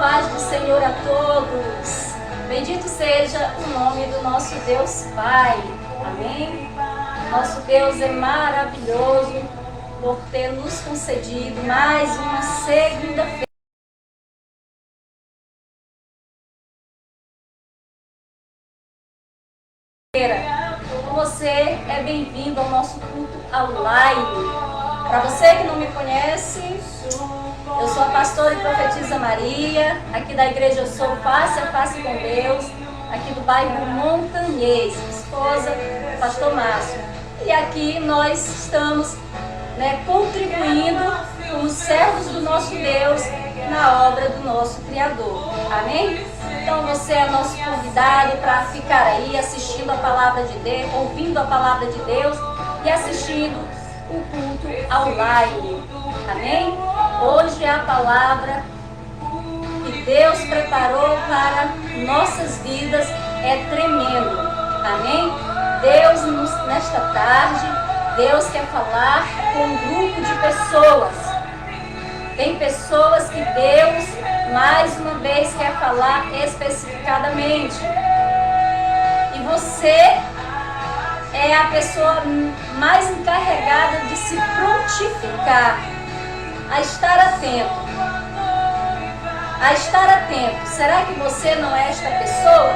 paz do Senhor a todos. Bendito seja o nome do nosso Deus Pai. Amém? Nosso Deus é maravilhoso por ter nos concedido mais uma segunda-feira. Você é bem-vindo ao nosso culto online. Para você que não me conhece, eu sou a pastora e profetisa Maria, aqui da igreja Eu Sou Face a Face com Deus, aqui do bairro Montanhês, esposa do pastor Márcio. E aqui nós estamos contribuindo como servos do nosso Deus na obra do nosso Criador. Amém? Então você é nosso convidado para ficar aí assistindo a palavra de Deus, ouvindo a palavra de Deus e assistindo o culto online. Amém? Hoje a palavra que Deus preparou para nossas vidas é tremendo. Amém? Deus, nesta tarde, Deus quer falar com um grupo de pessoas. Tem pessoas que Deus, mais uma vez, quer falar especificadamente. E você é a pessoa mais encarregada de se prontificar a estar atento. A estar atento. Será que você não é esta pessoa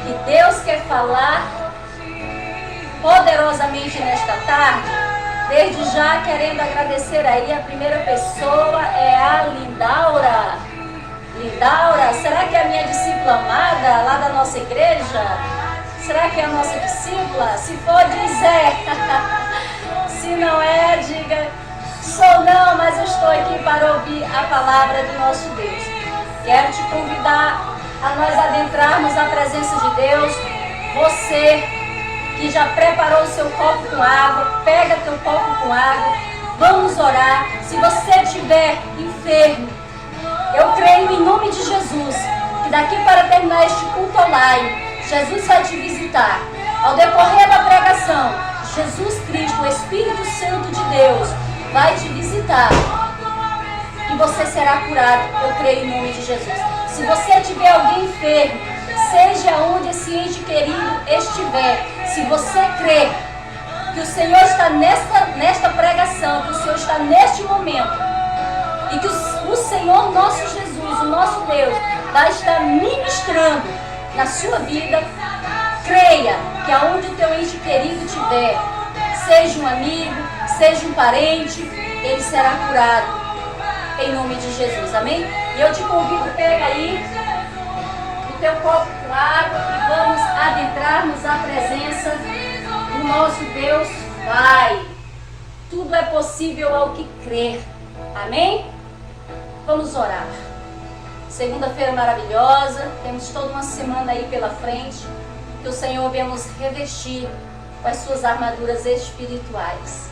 que Deus quer falar poderosamente nesta tarde? Desde já querendo agradecer aí, a primeira pessoa é a Lindaura. Lindaura, será que é a minha discípula amada lá da nossa igreja? Será que é a nossa discípula? Se for, diz é. Se não é, diga, sou não, mas eu estou aqui para ouvir a palavra do nosso Deus. Quero te convidar a nós adentrarmos na presença de Deus. Você que já preparou o seu copo com água, pega teu copo com água, vamos orar. Se você estiver enfermo, eu creio em nome de Jesus, que daqui para terminar este culto online, Jesus vai te visitar. Ao decorrer da pregação, Jesus Cristo, o Espírito Santo de Deus, vai te visitar e você será curado. Eu creio em nome de Jesus. Se você tiver alguém enfermo, seja onde esse ente querido estiver, se você crê que o Senhor está nesta pregação, que o Senhor está neste momento, e que o Senhor nosso Jesus, o nosso Deus, vai estar ministrando na sua vida, creia que aonde o teu ente querido estiver, seja um amigo, seja um parente, ele será curado em nome de Jesus. Amém? E eu te convido, pega aí o teu copo com água e vamos adentrarmos a presença do nosso Deus Pai. Tudo é possível ao que crer. Amém? Vamos orar. Segunda-feira maravilhosa, temos toda uma semana aí pela frente, que o Senhor venha nos revestir com as suas armaduras espirituais.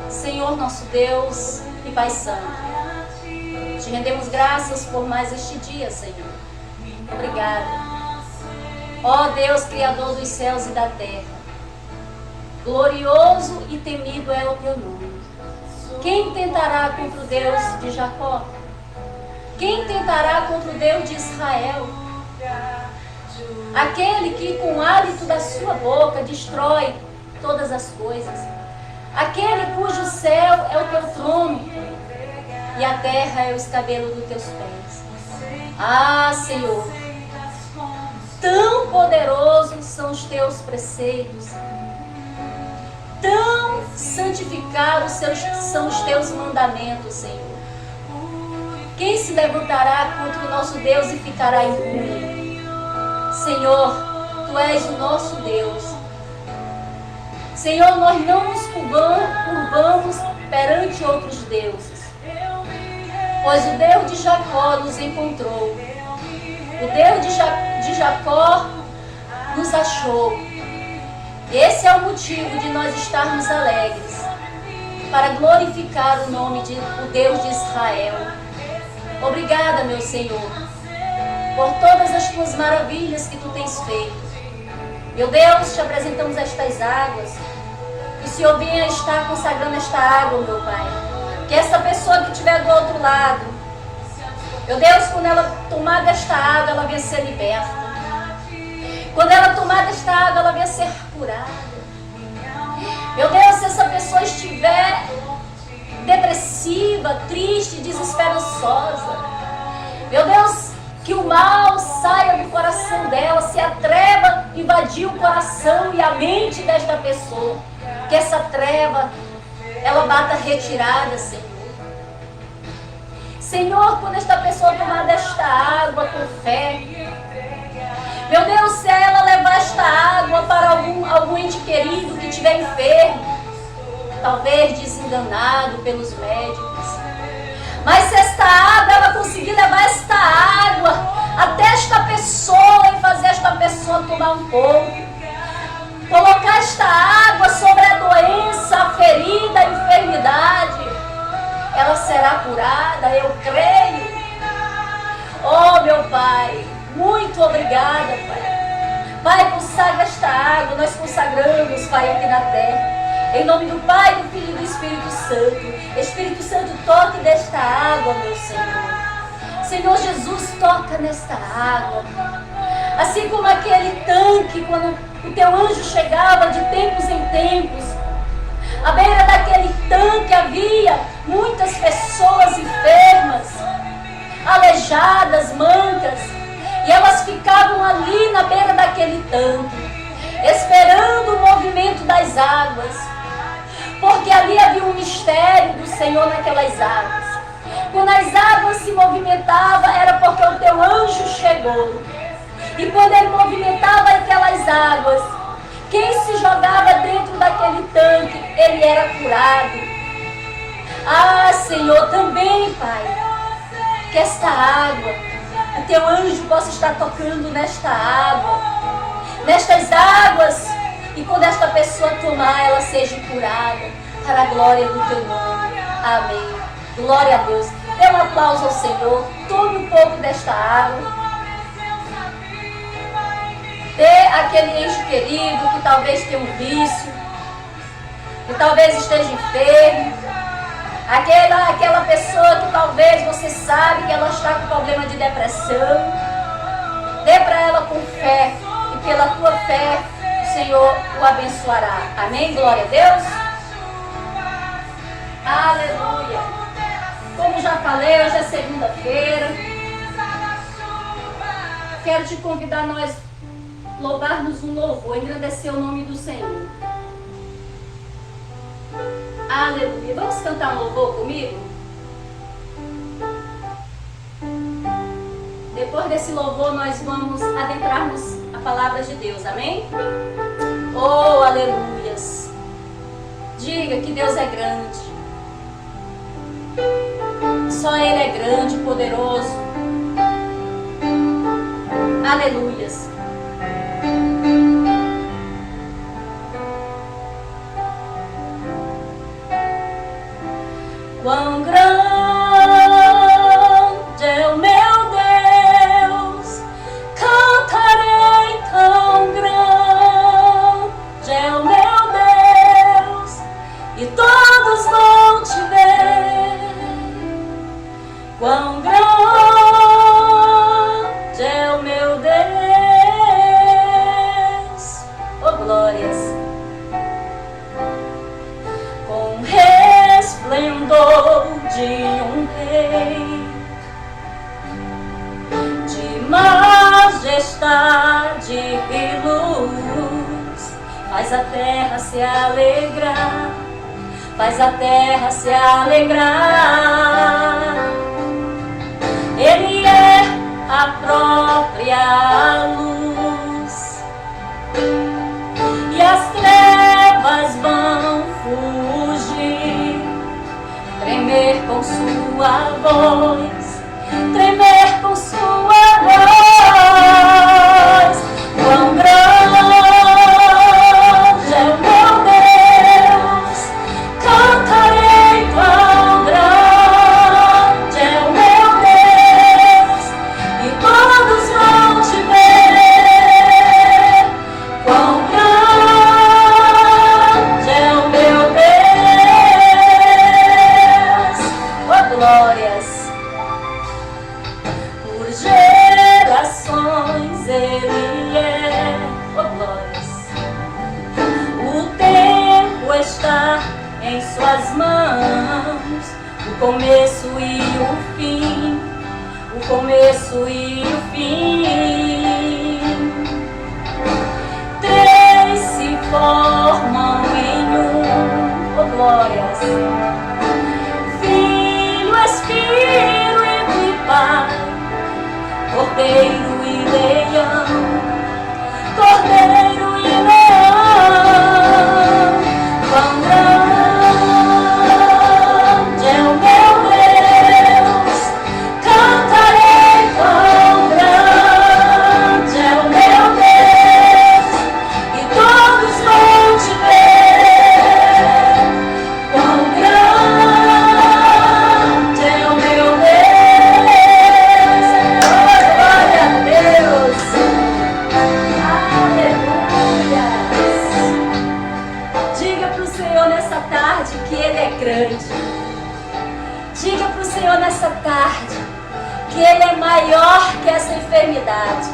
Senhor nosso Deus e Pai Santo, te rendemos graças por mais este dia, Senhor. Obrigada. Ó Deus, Criador dos céus e da terra, glorioso e temido é o teu nome. Quem tentará contra o Deus de Jacó? Quem tentará contra o Deus de Israel? Aquele que com o hálito da sua boca destrói todas as coisas. Aquele cujo céu é o teu trono e a terra é o escabelo dos teus pés. Ah, Senhor, tão poderosos são os teus preceitos, tão santificados são os teus mandamentos, Senhor. Quem se levantará contra o nosso Deus e ficará impune? Senhor, Tu és o nosso Deus. Senhor, nós não nos curvamos perante outros deuses, pois o Deus de Jacó nos encontrou. O Deus de Jacó nos achou. Esse é o motivo de nós estarmos alegres, para glorificar o nome do Deus de Israel. Obrigada, meu Senhor, por todas as tuas maravilhas que tu tens feito. Meu Deus, te apresentamos estas águas. Que o Senhor venha estar consagrando esta água, meu Pai. Que essa pessoa que estiver do outro lado Meu Deus, quando ela tomar desta água, ela venha ser liberta. Quando ela tomar desta água, ela venha ser curada. Meu Deus, se essa pessoa estiver depressiva, triste, desesperançosa, meu Deus, que o mal saia do coração dela, se a treva invadir o coração e a mente desta pessoa, que essa treva, ela bata retirada, Senhor. Senhor, quando esta pessoa tomar desta água com fé, meu Deus, se ela levar esta água para algum ente querido que estiver enfermo, talvez desenganado pelos médicos, mas se esta água, ela conseguir levar esta água até esta pessoa e fazer esta pessoa tomar um pouco, colocar esta água sobre a doença, a ferida, a enfermidade, ela será curada, eu creio. Oh, meu Pai, muito obrigada, Pai. Pai, consagra esta água, nós consagramos, Pai, aqui na terra. Em nome do Pai, do Filho e do Espírito Santo. Espírito Santo, toque desta água, meu Senhor. Senhor Jesus, toca nesta água. Assim como aquele tanque, quando o teu anjo chegava de tempos em tempos, à beira daquele tanque havia muitas pessoas enfermas, aleijadas, mancas, e elas ficavam ali na beira daquele tanque, esperando o movimento das águas, porque ali havia um mistério do Senhor naquelas águas. Quando as águas se movimentavam, era porque o teu anjo chegou. E quando ele movimentava aquelas águas, quem se jogava dentro daquele tanque, ele era curado. Ah, Senhor, também, Pai, que esta água, o teu anjo possa estar tocando nesta água, nestas águas, e quando esta pessoa tomar, ela seja curada, para a glória do teu nome. Amém. Glória a Deus. Dê um aplauso ao Senhor. Tome um pouco desta água. Dê aquele ente querido que talvez tenha um vício, que talvez esteja enfermo, aquela pessoa que talvez você sabe que ela está com problema de depressão. Dê para ela com fé, e pela tua fé o Senhor o abençoará. Amém? Glória a Deus. Aleluia. Como já falei, hoje é segunda-feira. Quero te convidar a nós louvarmos um louvor, engrandecer o nome do Senhor. Aleluia. Vamos cantar um louvor comigo? Depois desse louvor, nós vamos adentrar-nos a palavra de Deus. Amém? Oh, aleluias. Diga que Deus é grande. Só Ele é grande e poderoso. Aleluias. Quão grande é o meu Deus, cantarei tão grande é o meu Deus, e todos vão te ver. Quão grande é o meu Deus, oh glórias, com resplendor de um rei, de majestade e luz, faz a terra se alegrar, faz a terra se alegrar. Ele é a própria luz, e as trevas vão fugir, tremer com sua voz, tremer com sua voz. Quão grande é o meu Deus, cantarei quão grande é o meu Deus, e todos vão te ver. Quão grande é o meu Deus, oh glórias. formam em um. Oh, glórias. Filho, Espírito e Pai, Cordeiro e Leão, Cordeiro e Leão, quão grande é o meu Deus, cantarei quão grande é o meu Deus, e todos vão te ver, quão grande é o meu Deus, glória a Deus, aleluia. Diga para o Senhor nessa tarde que Ele é grande. Diga para o Senhor nessa tarde que Ele é maior que essa enfermidade.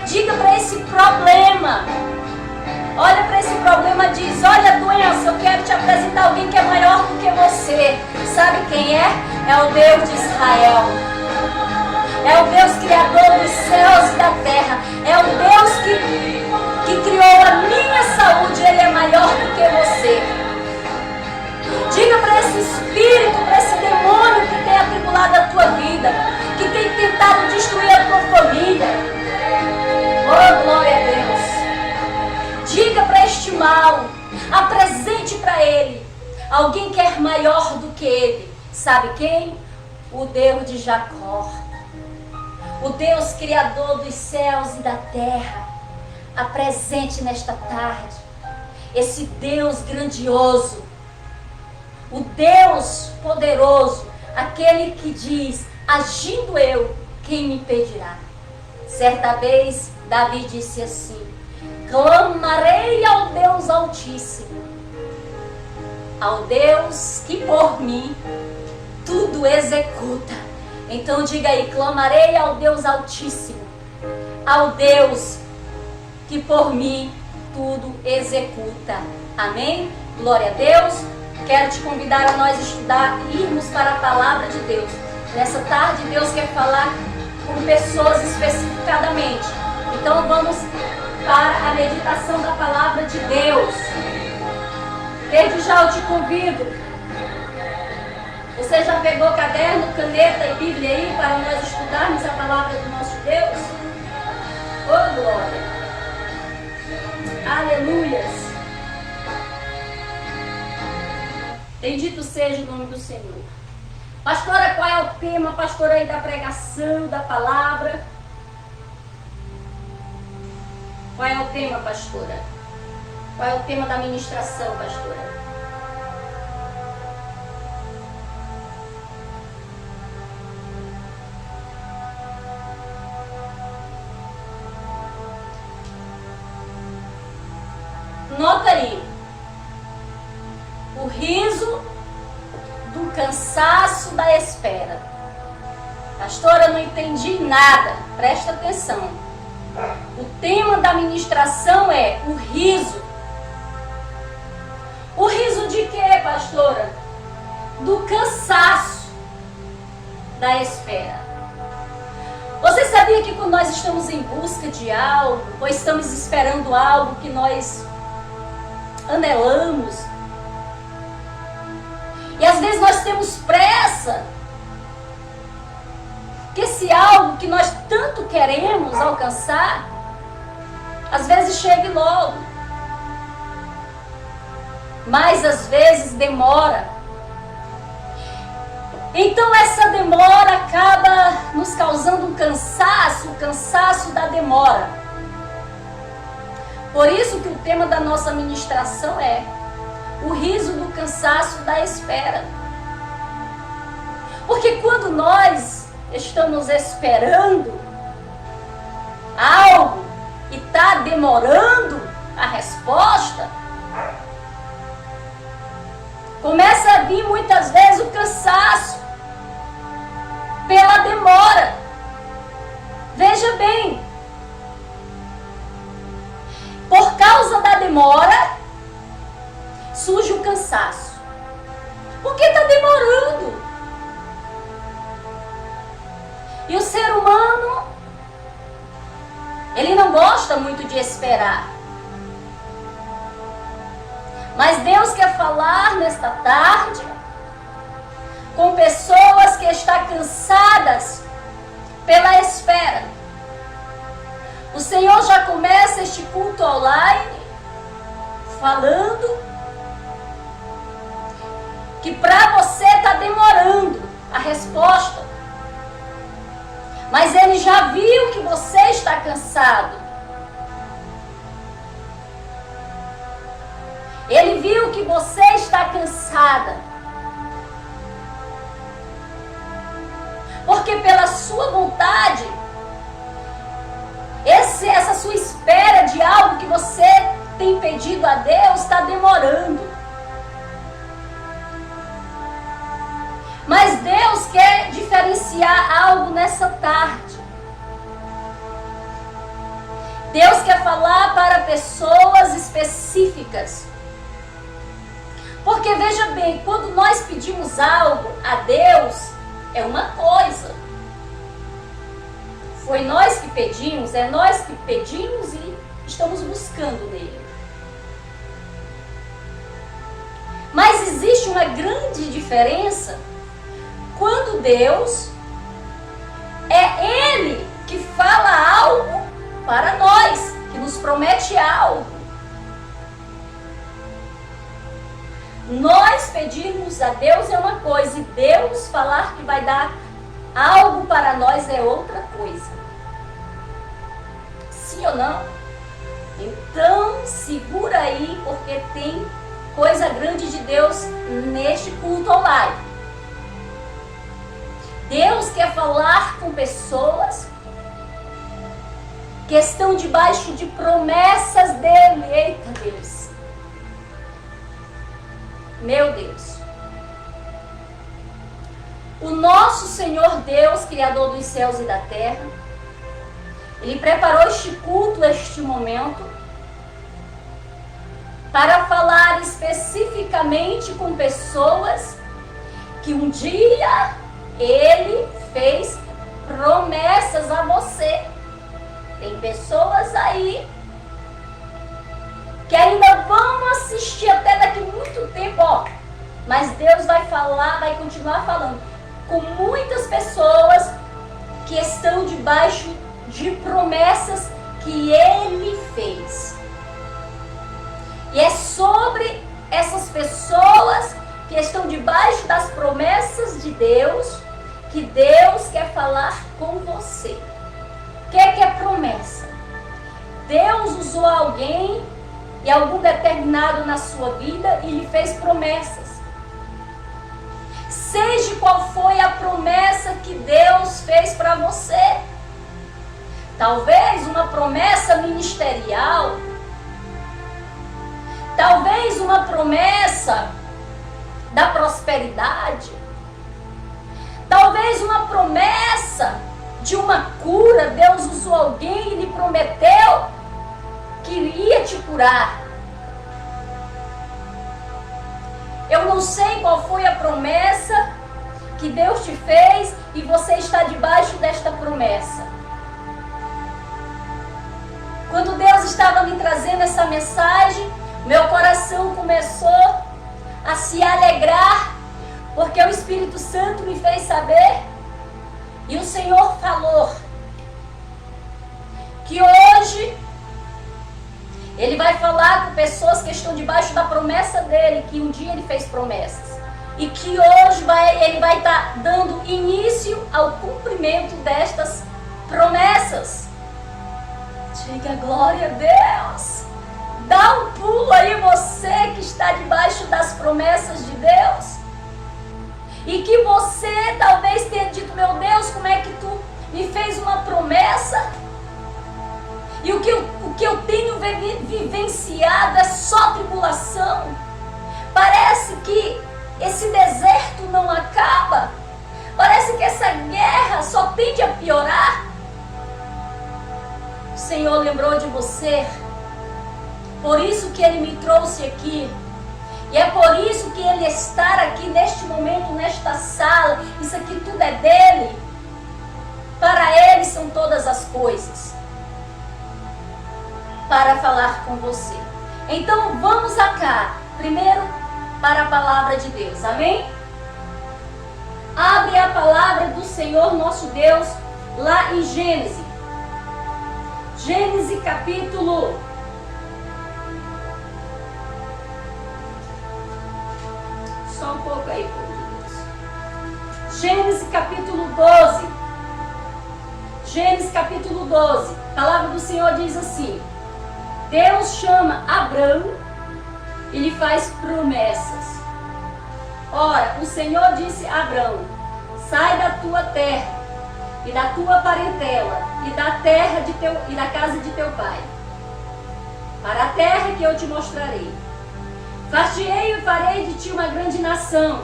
Diga para esse problema. Olha para esse problema, diz: olha, doença, eu quero te apresentar alguém que é maior do que você. Sabe quem é? É o Deus de Israel. É o Deus criador dos céus e da terra. É o Deus que criou a minha saúde. Ele é maior do que você. Diga para esse espírito, para esse demônio que tem atribulado a tua vida, que tem tentado destruir a tua família. Oh, glória a Deus. Diga para este mal, apresente para ele alguém que é maior do que ele. Sabe quem? O Deus de Jacó. O Deus criador dos céus e da terra. Apresente nesta tarde esse Deus grandioso, o Deus poderoso, aquele que diz: agindo eu, quem me impedirá? Certa vez Davi disse assim: clamarei ao Deus Altíssimo, ao Deus que por mim tudo executa. Então diga aí: clamarei ao Deus Altíssimo, ao Deus que por mim tudo executa. Amém? Glória a Deus. Quero te convidar a nós estudar e irmos para a palavra de Deus. Nessa tarde Deus quer falar com pessoas especificadamente. Então vamos para a meditação da palavra de Deus. Desde já eu te convido. Você já pegou caderno, caneta e Bíblia aí para nós estudarmos a palavra do nosso Deus? Oh, glória! Aleluias! Bendito seja o nome do Senhor. Pastora, qual é o tema, pastora, aí da pregação, da palavra? Qual é o tema, pastora? Qual é o tema da ministração, pastora? Nota aí. O riso do cansaço da espera. Pastora, não entendi nada. Presta atenção. O tema da ministração é o riso. O riso de quê, pastora? Do cansaço da espera. Você sabia que quando nós estamos em busca de algo, ou estamos esperando algo que nós anelamos, e às vezes nós temos pressa que esse algo que nós tanto queremos alcançar, às vezes chegue logo, mas às vezes demora. Então essa demora acaba nos causando um cansaço, o cansaço da demora. Por isso que o tema da nossa ministração é o riso do cansaço da espera. Porque quando nós estamos esperando algo e está demorando a resposta, começa a vir muitas vezes o cansaço pela demora. Veja bem, por causa da demora, surge o cansaço. Porque está demorando. E o ser humano Ele não gosta muito de esperar. Mas Deus quer falar nesta tarde com pessoas que estão cansadas pela espera. O Senhor já começa este culto online falando que para você está demorando a resposta. Mas Ele já viu que você está cansado. Ele viu que você está cansada. Porque pela sua vontade, essa sua espera de algo que você tem pedido a Deus está demorando. Mas Deus quer diferenciar algo nessa tarde. Deus quer falar para pessoas específicas. Porque veja bem, quando nós pedimos algo a Deus, é uma coisa. Foi nós que pedimos, é nós que pedimos e estamos buscando nele. Mas existe uma grande diferença quando Deus é Ele que fala algo para nós, que nos promete algo. Nós pedirmos a Deus é uma coisa e Deus falar que vai dar algo para nós é outra coisa. Sim ou não? Então segura aí, porque tem coisa grande de Deus neste culto online. Deus quer falar com pessoas que estão debaixo de promessas dele. Eita Deus! Meu Deus! O nosso Senhor Deus, Criador dos céus e da terra, Ele preparou este culto, este momento, para falar especificamente com pessoas que um dia Ele fez promessas a você. Tem pessoas aí que ainda vão assistir até daqui muito tempo, ó. Mas Deus vai falar, vai continuar falando com muitas pessoas que estão debaixo de promessas que Ele fez. E é sobre essas pessoas que estão debaixo das promessas de Deus que Deus quer falar com você. O que é promessa? Deus usou alguém em algum determinado na sua vida e lhe fez promessas. Seja qual foi a promessa que Deus fez para você. Talvez uma promessa ministerial. Talvez uma promessa da prosperidade. Talvez uma promessa de uma cura. Deus usou alguém e lhe prometeu que iria te curar. Eu não sei qual foi a promessa que Deus te fez e você está debaixo desta promessa. Quando Deus estava me trazendo essa mensagem, meu coração começou a se alegrar, porque o Espírito Santo me fez saber, e o Senhor falou que hoje Ele vai falar com pessoas que estão debaixo da promessa dele, que um dia Ele fez promessas. E que hoje Ele vai estar dando início ao cumprimento destas promessas. Diga glória a Deus. Dá um pulo aí você que está debaixo das promessas de Deus. E que você talvez tenha dito, meu Deus, como é que tu me fez uma promessa? E o que eu tenho vivenciado é só tribulação. Parece que esse deserto não acaba. Parece que essa guerra só tende a piorar. O Senhor lembrou de você. Por isso que Ele me trouxe aqui. E é por isso que Ele está aqui neste momento, nesta sala. Isso aqui tudo é dele. Para Ele são todas as coisas. para falar com você. Então vamos cá, primeiro para a palavra de Deus, amém? Abre a palavra do Senhor nosso Deus lá em Gênesis. Gênesis capítulo 12. Gênesis capítulo 12. A palavra do Senhor diz assim: Deus chama Abrão e lhe faz promessas. Ora, o Senhor disse a Abrão: sai da tua terra e da tua parentela e da terra e da casa de teu pai, para a terra que eu te mostrarei. Far-te-ei e farei de ti uma grande nação.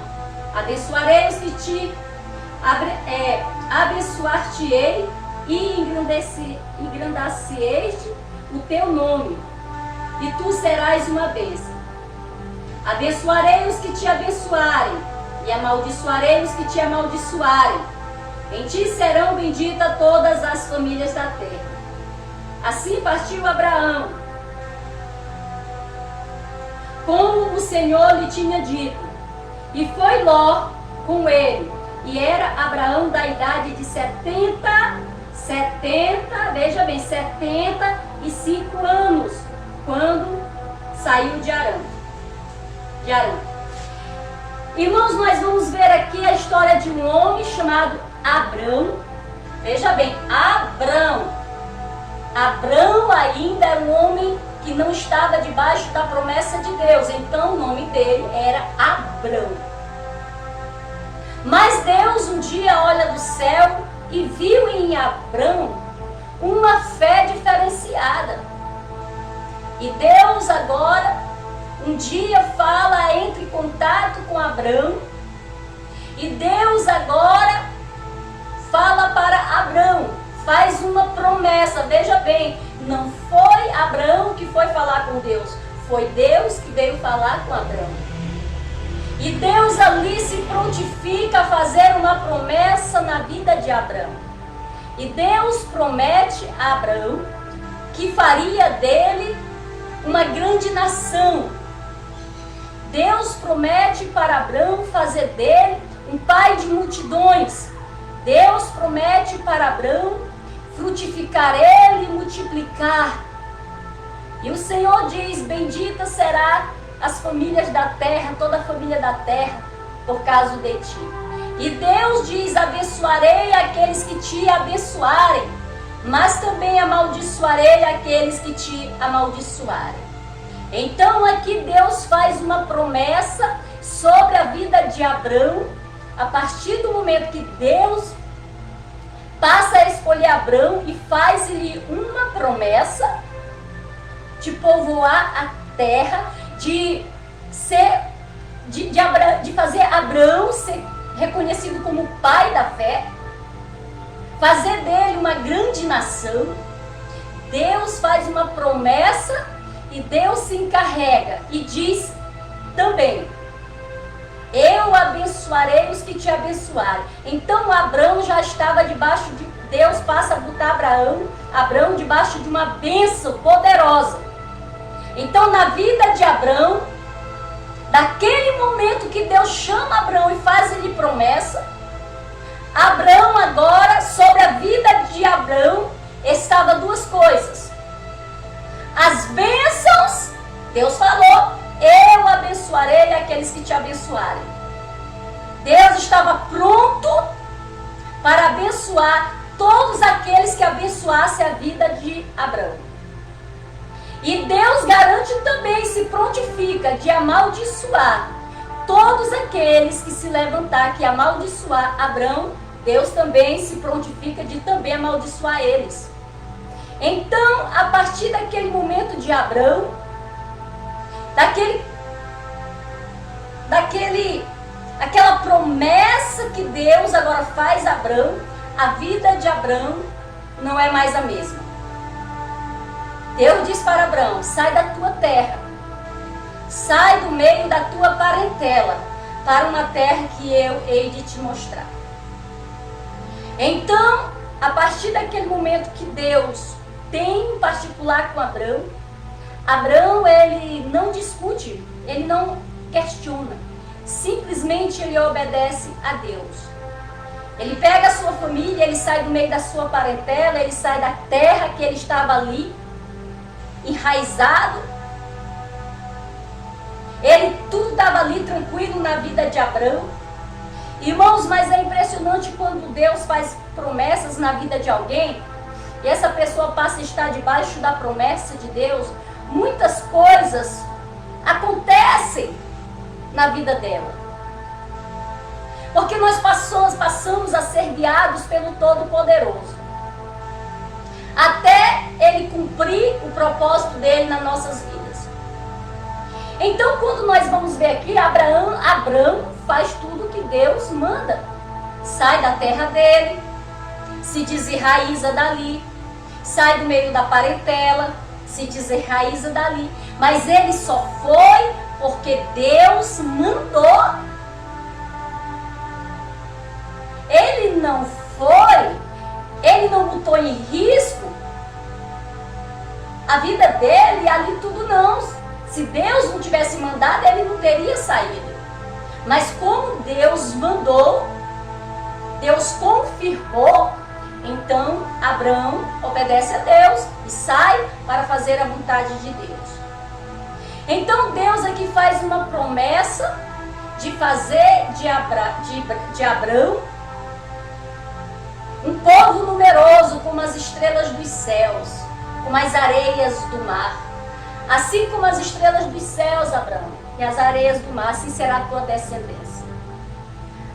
Abençoarei os que te abençoar-te-ei e engrandecer-te o teu nome, e tu serás uma bênção. Abençoarei os que te abençoarem, e amaldiçoarei os que te amaldiçoarem. Em ti serão benditas todas as famílias da terra. Assim partiu Abraão, como o Senhor lhe tinha dito, e foi Ló com ele. E era Abraão da idade de 75 anos, quando saiu de Arã. Irmãos, nós vamos ver aqui a história de um homem chamado Abrão. Veja bem, Abrão ainda era um homem que não estava debaixo da promessa de Deus. Então o nome dele era Abrão. Mas Deus um dia olha do céu e viu em Abrão uma fé diferenciada. E Deus agora, um dia entra em contato com Abrão. E Deus agora fala para Abrão, faz uma promessa. Veja bem, não foi Abrão que foi falar com Deus, foi Deus que veio falar com Abrão. E Deus ali se prontifica a fazer uma promessa na vida de Abrão. E Deus promete a Abrão que faria dele uma grande nação. Deus promete para Abrão fazer dele um pai de multidões. Deus promete para Abrão frutificar ele e multiplicar. E o Senhor diz: bendita será as famílias da terra, toda a família da terra, por causa de ti. E Deus diz: abençoarei aqueles que te abençoarem, mas também amaldiçoarei aqueles que te amaldiçoarem. Então aqui Deus faz uma promessa sobre a vida de Abrão. A partir do momento que Deus passa a escolher Abrão e faz-lhe uma promessa de povoar a terra, de fazer Abrão ser reconhecido como o pai da fé, fazer dele uma grande nação. Deus faz uma promessa e Deus se encarrega e diz também: eu abençoarei os que te abençoarem. Então Abrão já estava debaixo de Deus, passa a botar Abrão debaixo de uma bênção poderosa. Então na vida de Abrão, daquele momento que Deus chama Abrão e faz-lhe promessa, Abrão agora, sobre a vida de Abrão, estava duas coisas. As bênçãos, Deus falou: eu abençoarei aqueles que te abençoarem. Deus estava pronto para abençoar todos aqueles que abençoassem a vida de Abrão. E Deus garante também, se prontifica de amaldiçoar todos aqueles que se levantar, que amaldiçoar Abrão. Deus também se prontifica de também amaldiçoar eles. Então, a partir daquele momento de Abrão, aquela promessa que Deus agora faz a Abrão, a vida de Abrão não é mais a mesma. Deus diz para Abrão: sai da tua terra, sai do meio da tua parentela, para uma terra que eu hei de te mostrar. Então, a partir daquele momento que Deus tem em particular com Abrão, Abraão, ele não discute, ele não questiona. Simplesmente ele obedece a Deus. Ele pega a sua família, ele sai do meio da sua parentela, ele sai da terra que ele estava ali, enraizado. Ele tudo estava ali tranquilo na vida de Abraão. Irmãos, mas é impressionante quando Deus faz promessas na vida de alguém e essa pessoa passa a estar debaixo da promessa de Deus. Muitas coisas acontecem na vida dela. Porque nós passamos a ser guiados pelo Todo-Poderoso. Até Ele cumprir o propósito dele nas nossas vidas. Então, quando nós vamos ver aqui, Abraão faz tudo que Deus manda. Sai da terra dele, se desenraiza dali, sai do meio da parentela, se desenraiza dali. Mas ele só foi porque Deus mandou. Ele não foi, ele não botou em risco a vida dele ali tudo não. Se Deus não tivesse mandado, ele não teria saído. Mas como Deus mandou, Deus confirmou, então Abraão obedece a Deus e sai para fazer a vontade de Deus. Então Deus aqui faz uma promessa de fazer de Abraão um povo numeroso como as estrelas dos céus, como as areias do mar. Assim como as estrelas dos céus, Abraão, e as areias do mar, assim será a tua descendência.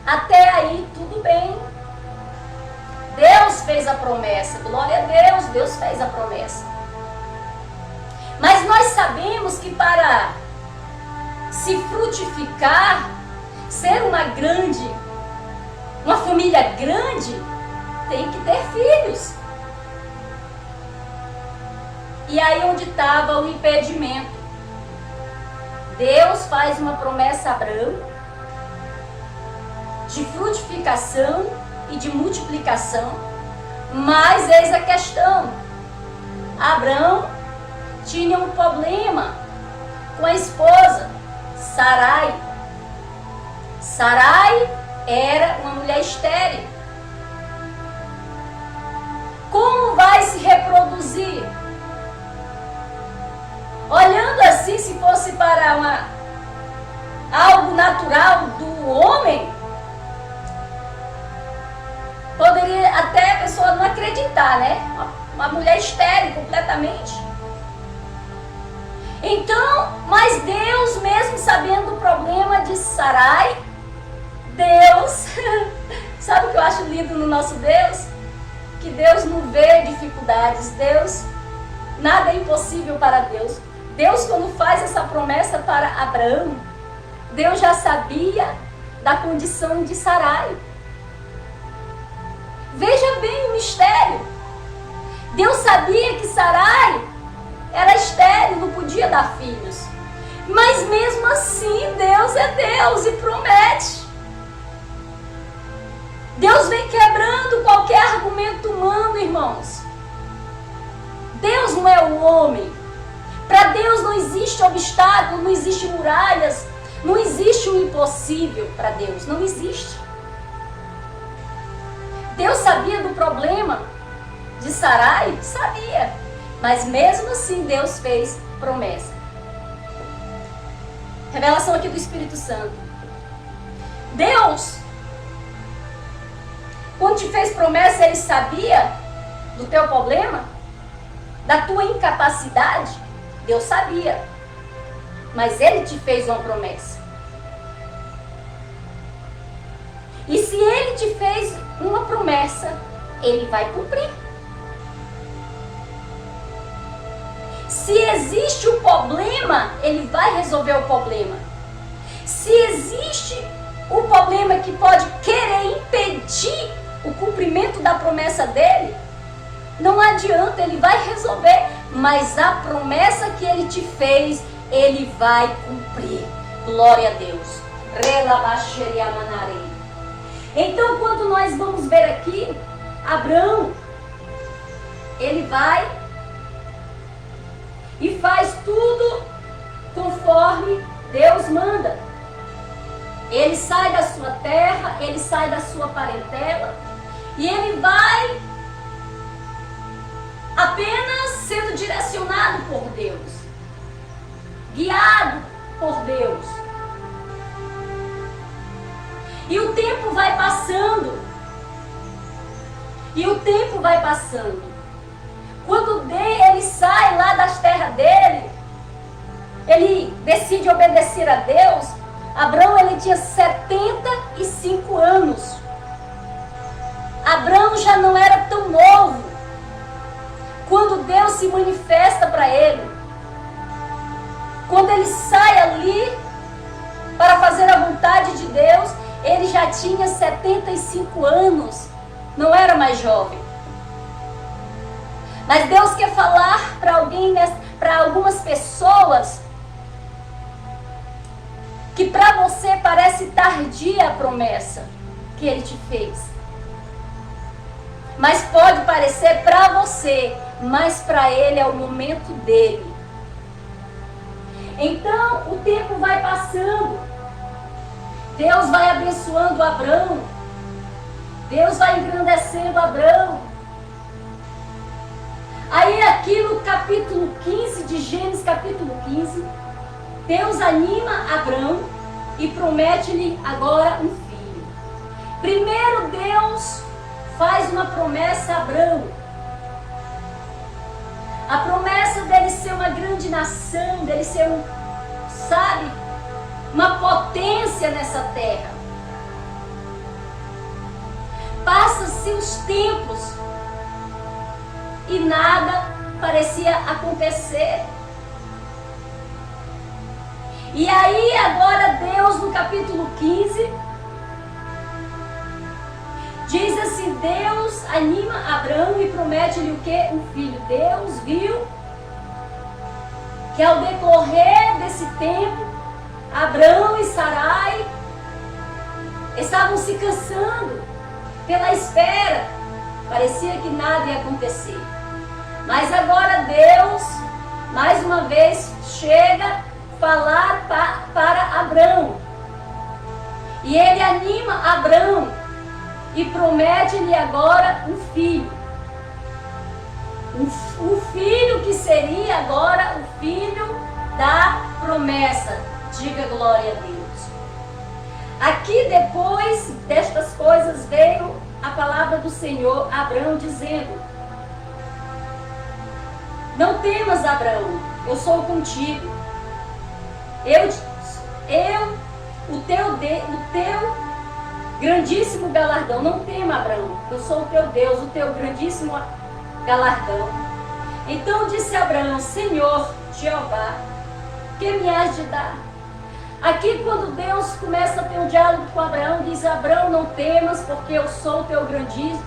Até aí, tudo bem. Deus fez a promessa. Glória a Deus, Deus fez a promessa. Mas nós sabemos que para se frutificar, ser uma família grande, tem que ter filhos. E aí onde estava o impedimento? Deus faz uma promessa a Abraão de frutificação e de multiplicação. Mas eis a questão. Abraão tinha um problema com a esposa, Sarai. Sarai era uma mulher estéril. Como vai se reproduzir? Olhando assim, se fosse para algo natural do homem, poderia até a pessoa não acreditar, né? Uma mulher estéril completamente. Então, mas Deus, mesmo sabendo o problema de Sarai, Deus, sabe o que eu acho lindo no nosso Deus? Que Deus não vê dificuldades, Deus, nada é impossível para Deus. Deus, quando faz essa promessa para Abraão, Deus já sabia da condição de Sarai. Veja bem o mistério. Deus sabia que Sarai era estéril, não podia dar filhos. Mas mesmo assim, Deus é Deus e promete. Deus vem quebrando qualquer argumento humano, irmãos. Deus não é o homem. Para Deus não existe obstáculo, não existe muralhas, não existe o impossível para Deus, não existe. Deus sabia do problema de Sarai? Sabia. Mas mesmo assim Deus fez promessa. Revelação aqui do Espírito Santo. Deus, quando te fez promessa, Ele sabia do teu problema, da tua incapacidade. Deus sabia, mas Ele te fez uma promessa. E se Ele te fez uma promessa, Ele vai cumprir. Se existe um problema, Ele vai resolver o problema. Se existe um problema que pode querer impedir o cumprimento da promessa dEle, não adianta, Ele vai resolver. Mas a promessa que Ele te fez, Ele vai cumprir. Glória a Deus. Então, quando nós vamos ver aqui, Abraão, ele vai e faz tudo conforme Deus manda. Ele sai da sua terra, ele sai da sua parentela e ele vai apenas sendo direcionado por Deus, guiado por Deus. E o tempo vai passando. E o tempo vai passando. Quando ele sai lá das terras dele, ele decide obedecer a Deus. Abraão, ele tinha 75 anos. Abraão já não era tão novo. Quando Deus se manifesta para ele, quando ele sai ali para fazer a vontade de Deus, ele já tinha 75 anos. Não era mais jovem. Mas Deus quer falar para algumas pessoas, que para você parece tardia a promessa que Ele te fez. Mas pode parecer para você, mas para Ele é o momento dele. Então o tempo vai passando. Deus vai abençoando Abraão. Deus vai engrandecendo Abraão. Aí aqui no capítulo 15 de Gênesis, capítulo 15, Deus anima Abraão e promete-lhe agora um filho. Primeiro Deus faz uma promessa a Abraão. A promessa dele ser uma grande nação, dele ser uma potência nessa terra. Passa-se os tempos e nada parecia acontecer. E aí agora Deus no capítulo 15 diz assim: Deus anima Abraão e promete-lhe o quê? Um filho. Deus viu que ao decorrer desse tempo, Abraão e Sarai estavam se cansando pela espera. Parecia que nada ia acontecer. Mas agora Deus, mais uma vez, chega falar para Abraão. E ele anima Abraão e promete-lhe agora um filho. Um filho que seria agora o filho da promessa. Diga glória a Deus. Aqui depois destas coisas veio a palavra do Senhor a Abraão dizendo: não temas, Abraão, eu sou contigo. O teu grandíssimo galardão. Não tema, Abraão, eu sou o teu Deus, o teu grandíssimo galardão. Então disse Abraão: Senhor Jeová, que me has de dar? Aqui quando Deus começa a ter um diálogo com Abraão, diz: Abraão, não temas, porque eu sou o teu grande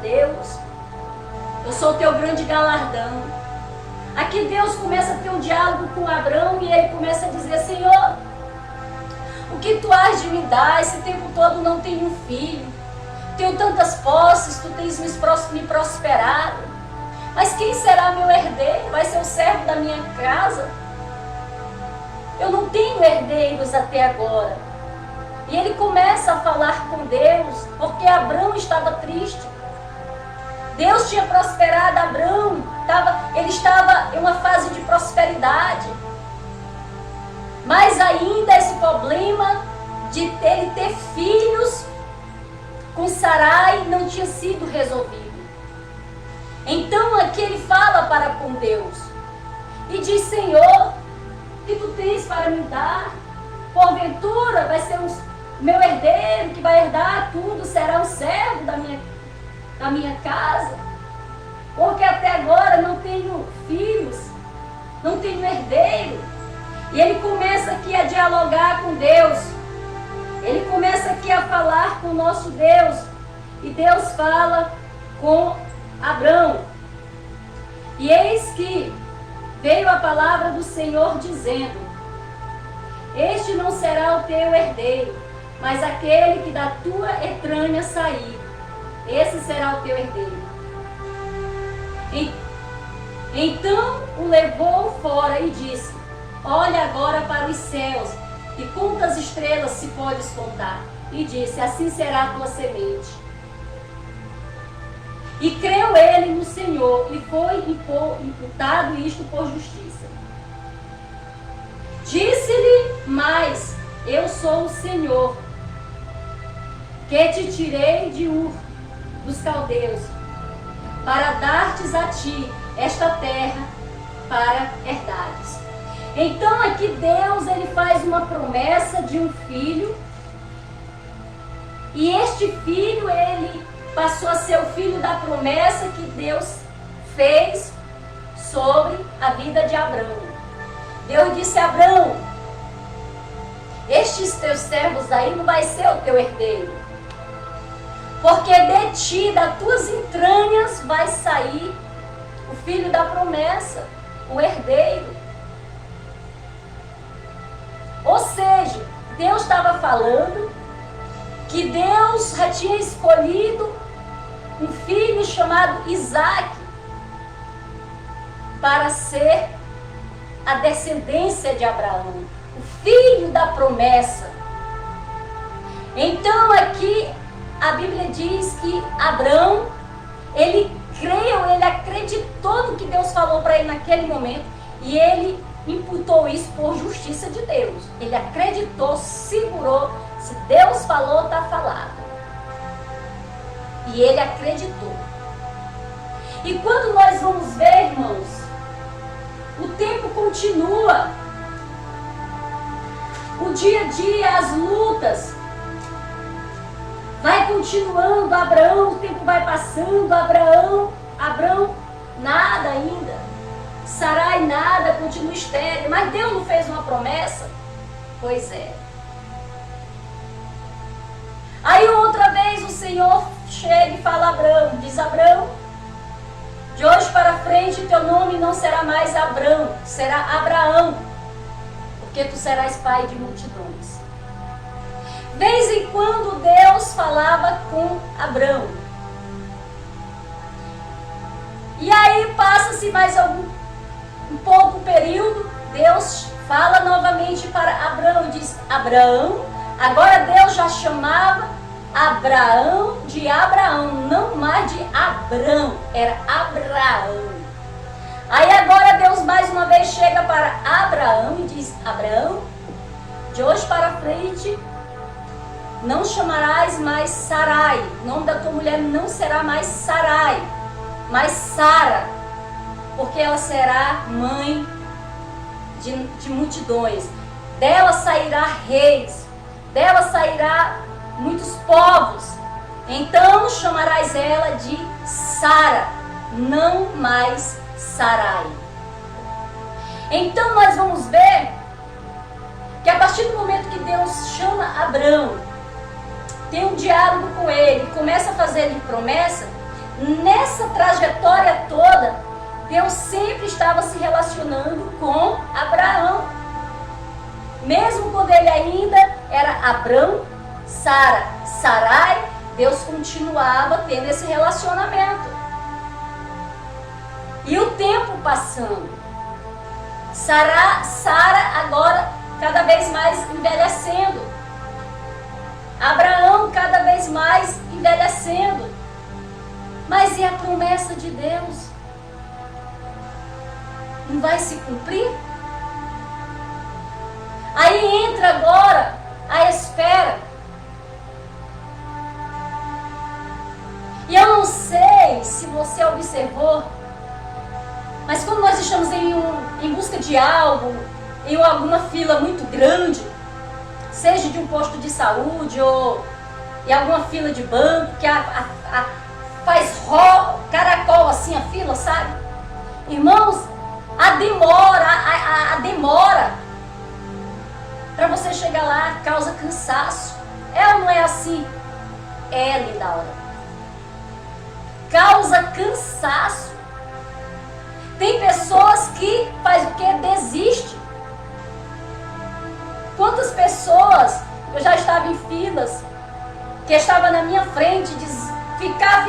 Deus. Eu sou o teu grande galardão. Aqui Deus começa a ter um diálogo com Abraão e ele começa a dizer: Senhor, o que tu has de me dar? Esse tempo todo não tenho um filho. Tenho tantas posses, tu tens me prosperado. Mas quem será meu herdeiro? Vai ser o servo da minha casa? Eu não tenho herdeiros até agora. E ele começa a falar com Deus, porque Abraão estava triste. Deus tinha prosperado Abraão, ele estava em uma fase de prosperidade. Mas ainda esse problema de ele ter filhos com Sarai não tinha sido resolvido. Então aqui ele fala para com Deus e diz: Senhor, o que tu tens para me dar? Porventura vai ser meu herdeiro que vai herdar tudo, será um servo da minha casa? Porque até agora não tenho filhos, não tenho herdeiro. E ele começa aqui a dialogar com Deus. Ele começa aqui a falar com o nosso Deus. E Deus fala com Abraão. E eis que veio a palavra do Senhor dizendo: este não será o teu herdeiro, mas aquele que da tua entranha sair, esse será o teu herdeiro. Então o levou fora e disse: olha agora para os céus, e quantas estrelas se podes contar? E disse: assim será a tua semente. E creu ele no Senhor, e foi imputado isto por justiça. Disse-lhe mais: eu sou o Senhor, que te tirei de Ur dos caldeus, para dar-te a ti esta terra para herdares. Então aqui Deus ele faz uma promessa de um filho, e este filho ele passou a ser o filho da promessa que Deus fez sobre a vida de Abrão. Deus disse a Abrão: estes teus servos aí não vai ser o teu herdeiro, porque de ti, das tuas entranhas, vai sair o filho da promessa, o herdeiro. Ou seja, Deus estava falando que Deus já tinha escolhido um filho chamado Isaac para ser a descendência de Abraão, o filho da promessa. Então aqui a Bíblia diz que Abraão, ele creu, ele acreditou no que Deus falou para ele naquele momento, e ele imputou isso por justiça de Deus. Ele acreditou, segurou, se Deus falou, está falado. E ele acreditou. E quando nós vamos ver, irmãos, o tempo continua. O dia a dia, as lutas, vai continuando. Abraão, o tempo vai passando. Abraão, nada ainda. Sarai, nada, continua estéril. Mas Deus não fez uma promessa? Pois é. Aí outra vez o Senhor chega e fala a Abraão, diz: Abraão, de hoje para frente teu nome não será mais Abrão, será Abraão, porque tu serás pai de multidões. De vez em quando Deus falava com Abrão. E aí passa-se mais um pouco período, Deus fala novamente para Abrão e diz: Abraão. Agora Deus já chamava Abraão de Abraão, não mais de Abrão, era Abraão. Aí agora Deus mais uma vez chega para Abraão e diz: Abraão, de hoje para frente não chamarás mais Sarai, o nome da tua mulher não será mais Sarai, mas Sara, porque ela será mãe de multidões. Dela sairá reis, dela sairá muitos povos. Então chamarás ela de Sara, não mais Sarai. Então nós vamos ver que a partir do momento que Deus chama Abrão, tem um diálogo com ele, começa a fazer-lhe promessa. Nessa trajetória toda, Deus sempre estava se relacionando com Abraão. Mesmo quando ele ainda era Abrão, Sara, Sarai, Deus continuava tendo esse relacionamento. E o tempo passando. Sara agora cada vez mais envelhecendo. Abraão cada vez mais envelhecendo. Mas e a promessa de Deus? Não vai se cumprir? Aí entra agora a espera. E eu não sei se você observou, mas quando nós estamos em busca de algo, em alguma fila muito grande, seja de um posto de saúde ou em alguma fila de banco, que faz caracol assim a fila, sabe? Irmãos, a demora para você chegar lá causa cansaço. É ou não é assim? É, Lindaura. Causa cansaço. Tem pessoas que faz o que? Desiste. Quantas pessoas, eu já estava em filas, que estava na minha frente, ficar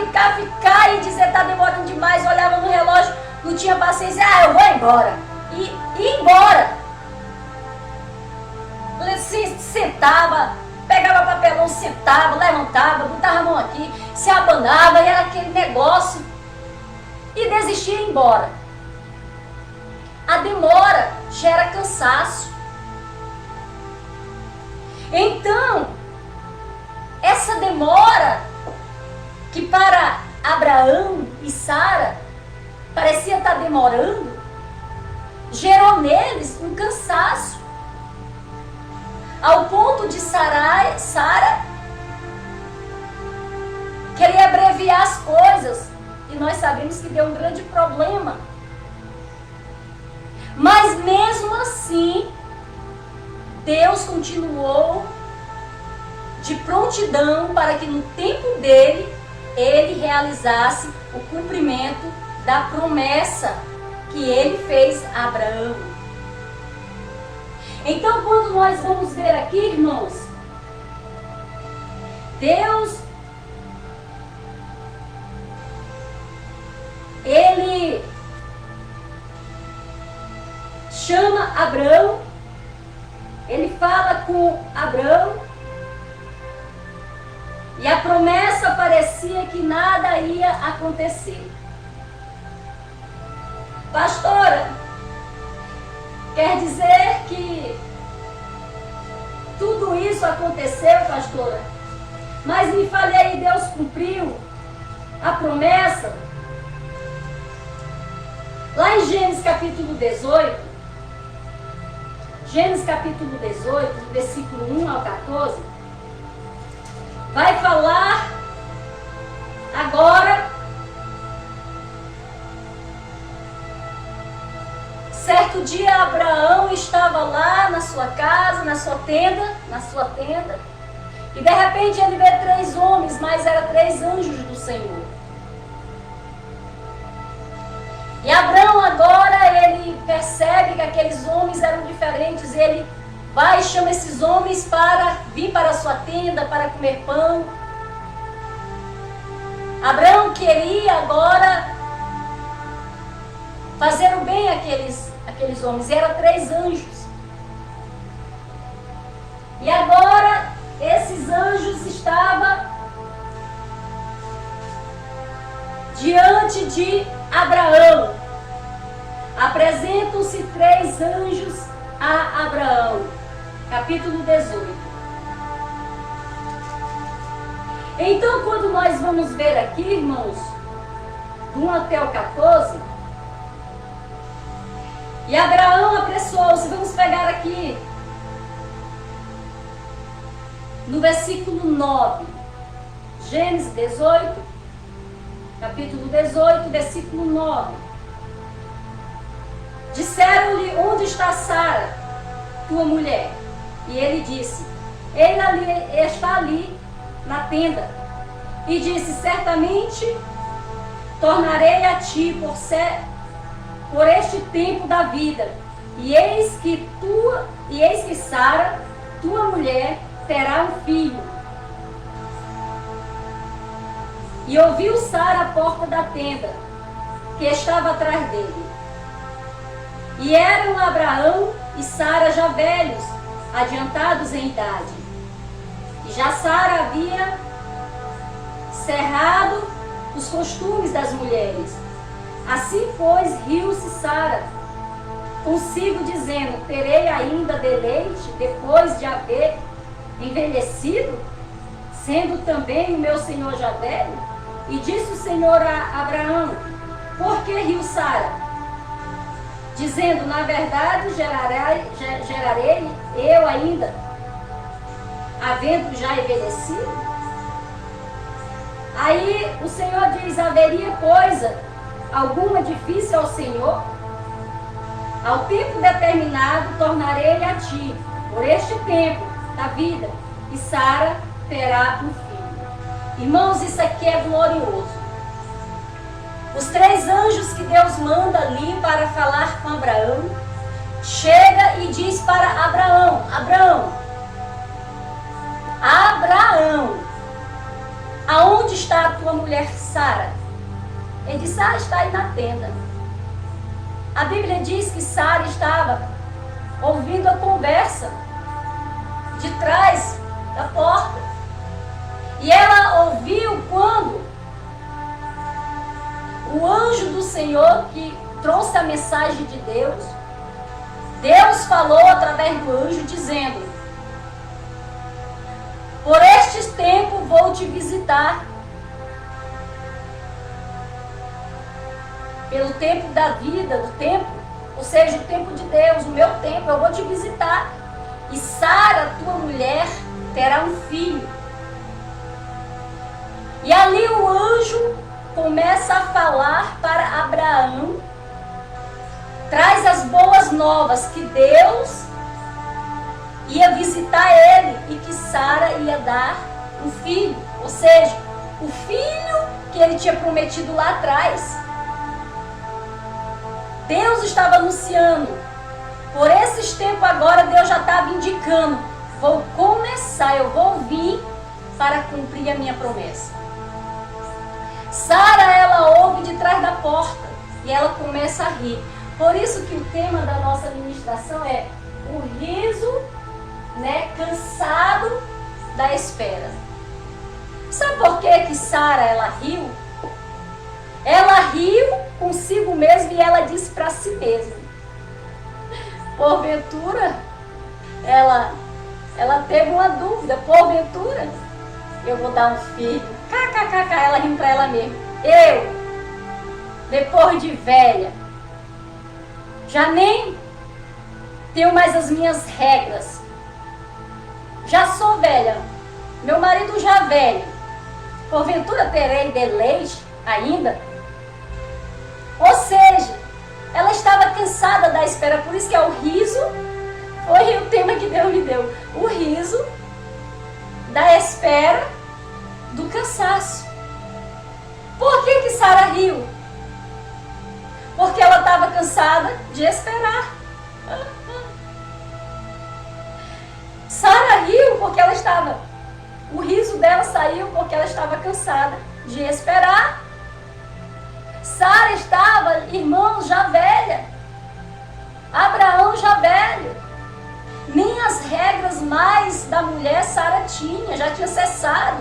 e dizer, tá demorando demais, olhava no relógio, não tinha paciência, eu vou embora. E ia embora. Se sentava, pegava papelão, sentava, levantava, botava a mão aqui, se abanava, e era aquele negócio. E desistia e ia embora. A demora gera cansaço. Então, essa demora, que para Abraão e Sara parecia estar demorando, gerou neles um cansaço. Ao ponto de Sara querer abreviar as coisas. E nós sabemos que deu um grande problema. Mas mesmo assim, Deus continuou de prontidão para que no tempo dele, ele realizasse o cumprimento da promessa que ele fez a Abraão. Então, quando nós vamos ver aqui, irmãos, Deus, ele chama Abraão, ele fala com Abraão, e a promessa parecia que nada ia acontecer. Pastora, quer dizer que tudo isso aconteceu, pastora? Mas me fale aí, Deus cumpriu a promessa? Lá em Gênesis capítulo 18, versículo 1 ao 14, vai falar agora. Certo dia Abraão estava lá na sua casa, na sua tenda, e de repente ele vê 3 homens, mas eram 3 anjos do Senhor. E Abraão agora, ele percebe que aqueles homens eram diferentes, ele vai e chama esses homens para vir para a sua tenda, para comer pão. Abraão queria agora fazer o bem àqueles homens, e eram 3 anjos. E agora, esses anjos estavam diante de Abraão. Apresentam-se 3 anjos a Abraão. Capítulo 18. Então, quando nós vamos ver aqui, irmãos, do 1 até o 14, e Abraão apressou-se, vamos pegar aqui, no versículo 9, Gênesis 18, capítulo 18, versículo 9. Disseram-lhe: onde está Sara, tua mulher? E ele disse: está ali na tenda. E disse: certamente tornarei a ti por este tempo da vida. E eis que Sara, tua mulher, terá um filho. E ouviu Sara a porta da tenda, que estava atrás dele. E eram Abraão e Sara já velhos, adiantados em idade. E já Sara havia cerrado os costumes das mulheres. Assim, pois, riu-se Sara consigo, dizendo: terei ainda deleite depois de haver envelhecido, sendo também o meu senhor já velho? E disse o Senhor a Abraão: por que riu Sara? Dizendo: na verdade gerarei eu ainda, havendo já envelhecido? Aí o Senhor diz: haveria coisa alguma difícil ao Senhor? Ao tempo determinado tornarei a ti, por este tempo da vida, e Sara terá um filho. Irmãos, isso aqui é glorioso. Os 3 anjos que Deus manda ali para falar com Abraão, chega e diz para Abraão: Abraão, aonde está a tua mulher Sara? Ele disse: está aí na tenda. A Bíblia diz que Sara estava ouvindo a conversa de trás da porta. E ela ouviu quando o anjo do Senhor que trouxe a mensagem de Deus, Deus falou através do anjo dizendo: por este tempo vou te visitar. Pelo tempo da vida, do tempo, ou seja, o tempo de Deus, o meu tempo, eu vou te visitar. E Sara, tua mulher, terá um filho. E ali o anjo começa a falar para Abraão, traz as boas novas que Deus ia visitar ele e que Sara ia dar um filho. Ou seja, o filho que ele tinha prometido lá atrás. Deus estava anunciando. Por esses tempos agora, Deus já estava indicando: vou começar, eu vou vir para cumprir a minha promessa. Sara, ela ouve de trás da porta e ela começa a rir. Por isso que o tema da nossa ministração é o riso, cansado da espera. Sabe por que Sara, ela riu? Ela riu consigo mesma e ela disse para si mesma: porventura, ela teve uma dúvida, porventura, eu vou dar um filho. KKKK, ela riu para ela mesma. Eu, depois de velha, já nem tenho mais as minhas regras. Já sou velha, meu marido já velho. Porventura terei deleite ainda? Ou seja, ela estava cansada da espera, por isso que é o riso, foi o tema que Deus me deu. O riso da espera, do cansaço. Por que Sara riu? Porque ela estava cansada de esperar. Sara riu porque ela estava... O riso dela saiu porque ela estava cansada de esperar. Sara estava, irmãos, já velha. Abraão já velho. Nem as regras mais da mulher Sara tinha, já tinha cessado.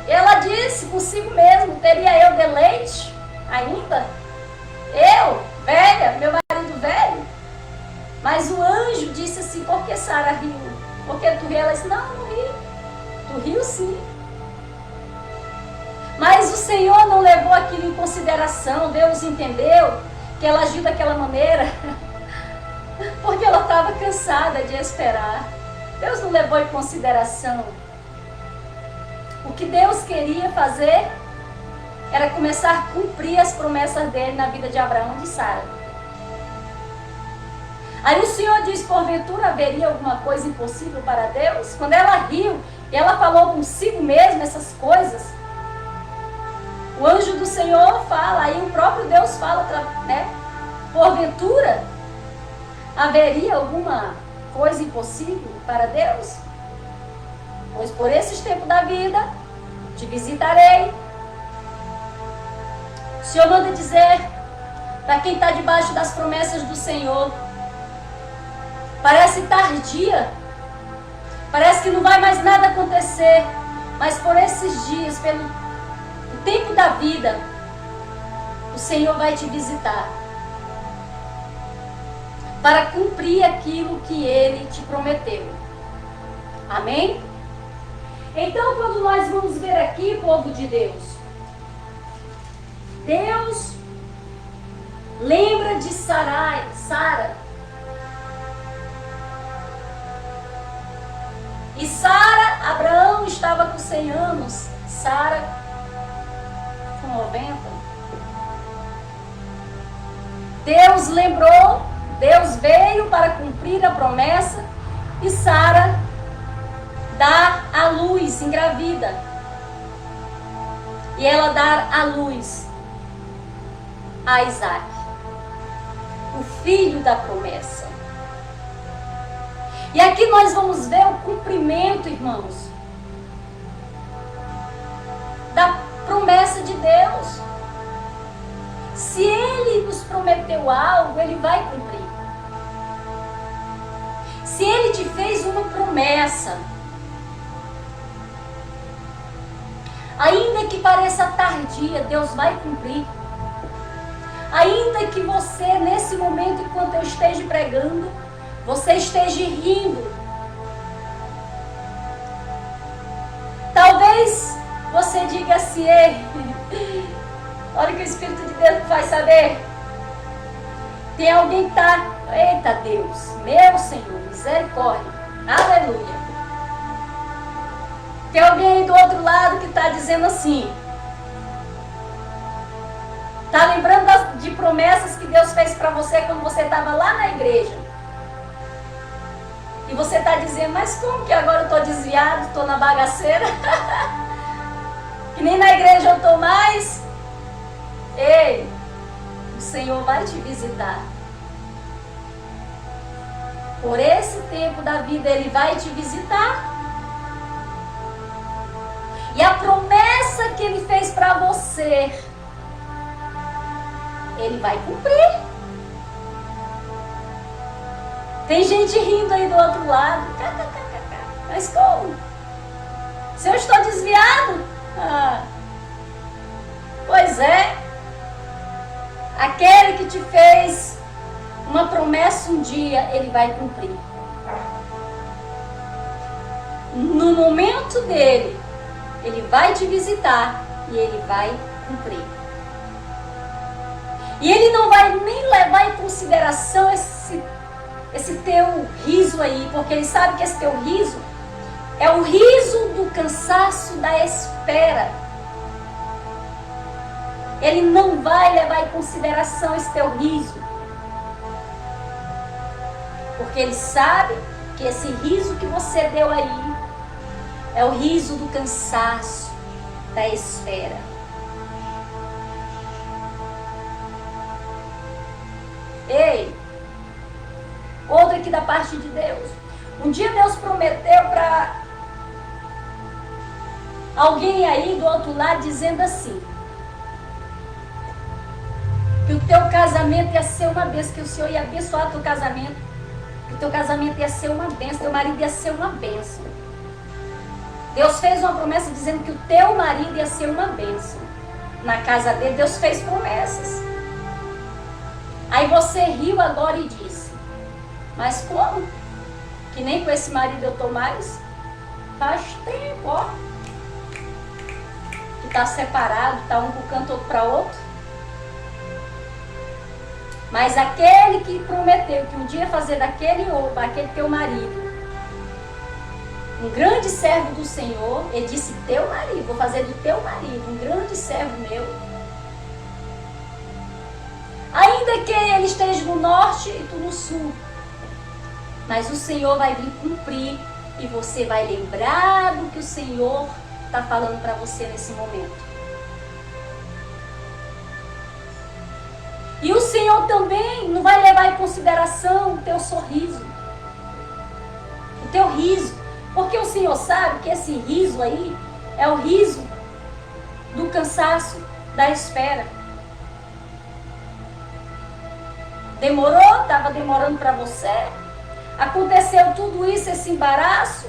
Ela disse consigo mesmo: teria eu deleite ainda? Eu, velha, meu marido velho? Mas o anjo disse assim: por que Sara riu? Porque tu riu? Ela disse: não ri. Tu riu sim. Mas o Senhor não levou aquilo em consideração. Deus entendeu que ela agiu daquela maneira porque ela estava cansada de esperar. Deus não levou em consideração. O que Deus queria fazer era começar a cumprir as promessas dele na vida de Abraão e de Sara. Aí o Senhor diz: porventura haveria alguma coisa impossível para Deus? Quando ela riu e ela falou consigo mesma essas coisas, o anjo do Senhor fala, aí o próprio Deus fala, porventura haveria alguma coisa impossível para Deus? Pois por esses tempos da vida te visitarei. O Senhor manda dizer para quem está debaixo das promessas do Senhor: parece tardia, parece que não vai mais nada acontecer, mas por esses dias, pelo tempo da vida, o Senhor vai te visitar para cumprir aquilo que Ele te prometeu. Amém? Então, quando nós vamos ver aqui, povo de Deus, Deus lembra de Sara. E Sara, Abraão estava com 100 anos, Sara com 90. Deus lembrou, Deus veio para cumprir a promessa e Sara dá à luz, engravida. E ela dá à luz a Isaac, o filho da promessa. E aqui nós vamos ver o cumprimento, irmãos, da promessa de Deus. Se Ele nos prometeu algo, Ele vai cumprir. Se Ele te fez uma promessa, ainda que pareça tardia, Deus vai cumprir. Ainda que você, nesse momento, enquanto eu esteja pregando, você esteja rindo. Talvez você diga assim: ei, olha o que o Espírito de Deus faz saber. Tem alguém que está, eita Deus, meu Senhor, misericórdia, aleluia. Tem alguém aí do outro lado que está dizendo assim, está lembrando de promessas que Deus fez para você quando você estava lá na igreja. E você está dizendo, mas como que agora eu estou desviado, estou na bagaceira? Que nem na igreja eu estou mais. Ei, o Senhor vai te visitar. Por esse tempo da vida Ele vai te visitar. E a promessa que Ele fez para você, Ele vai cumprir. Tem gente rindo aí do outro lado. Mas como? Se eu estou desviado? Pois é. Aquele que te fez uma promessa um dia, Ele vai cumprir. No momento dele, Ele vai te visitar e Ele vai cumprir. E Ele não vai nem levar em consideração esse teu riso aí, porque Ele sabe que esse teu riso é o riso do cansaço da espera. Ele não vai levar em consideração esse teu riso, porque Ele sabe que esse riso que você deu aí é o riso do cansaço da espera. Ei, outra aqui da parte de Deus. Um dia Deus prometeu para alguém aí do outro lado, dizendo assim, que o teu casamento ia ser uma bênção, que o Senhor ia abençoar o teu casamento, que o teu casamento ia ser uma bênção, teu marido ia ser uma bênção. Deus fez uma promessa dizendo que o teu marido ia ser uma bênção. Na casa dele, Deus fez promessas. Aí você riu agora e disse, mas como? Que nem com esse marido eu tô mais? Faz tempo, ó. Que tá separado, tá um pro canto, outro para outro. Mas aquele que prometeu que um dia fazer daquele teu marido um grande servo do Senhor, Ele disse, teu marido, vou fazer do teu marido um grande servo meu. Ainda que ele esteja no norte e tu no sul, mas o Senhor vai vir cumprir e você vai lembrar do que o Senhor está falando para você nesse momento. E o Senhor também não vai levar em consideração o teu sorriso, o teu riso, porque o Senhor sabe que esse riso aí é o riso do cansaço, da espera. Demorou, estava demorando para você, aconteceu tudo isso, esse embaraço,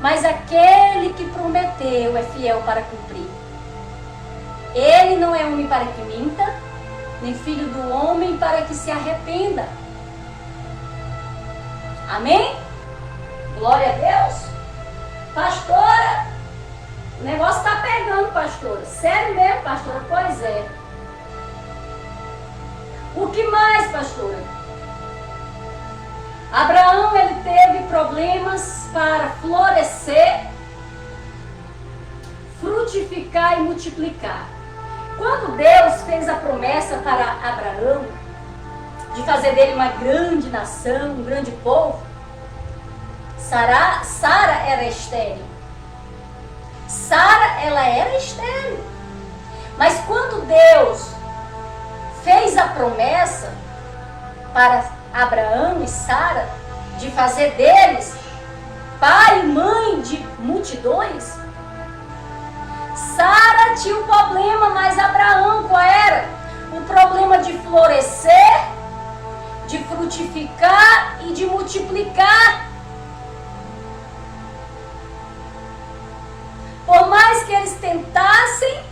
mas aquele que prometeu é fiel para cumprir. Ele não é homem para que minta, nem filho do homem para que se arrependa. Amém? Glória a Deus. Pastora, o negócio está pegando, pastora. Sério mesmo, pastora? Pois é. O que mais, pastora? Abraão, ele teve problemas para florescer, frutificar e multiplicar. Quando Deus fez a promessa para Abraão de fazer dele uma grande nação, um grande povo, Sara era estéril. Sara, ela era estéril. Mas quando Deus fez a promessa para Abraão e Sara de fazer deles pai e mãe de multidões, Sara tinha um problema, mas Abraão qual era? O problema de florescer, de frutificar e de multiplicar. Por mais que eles tentassem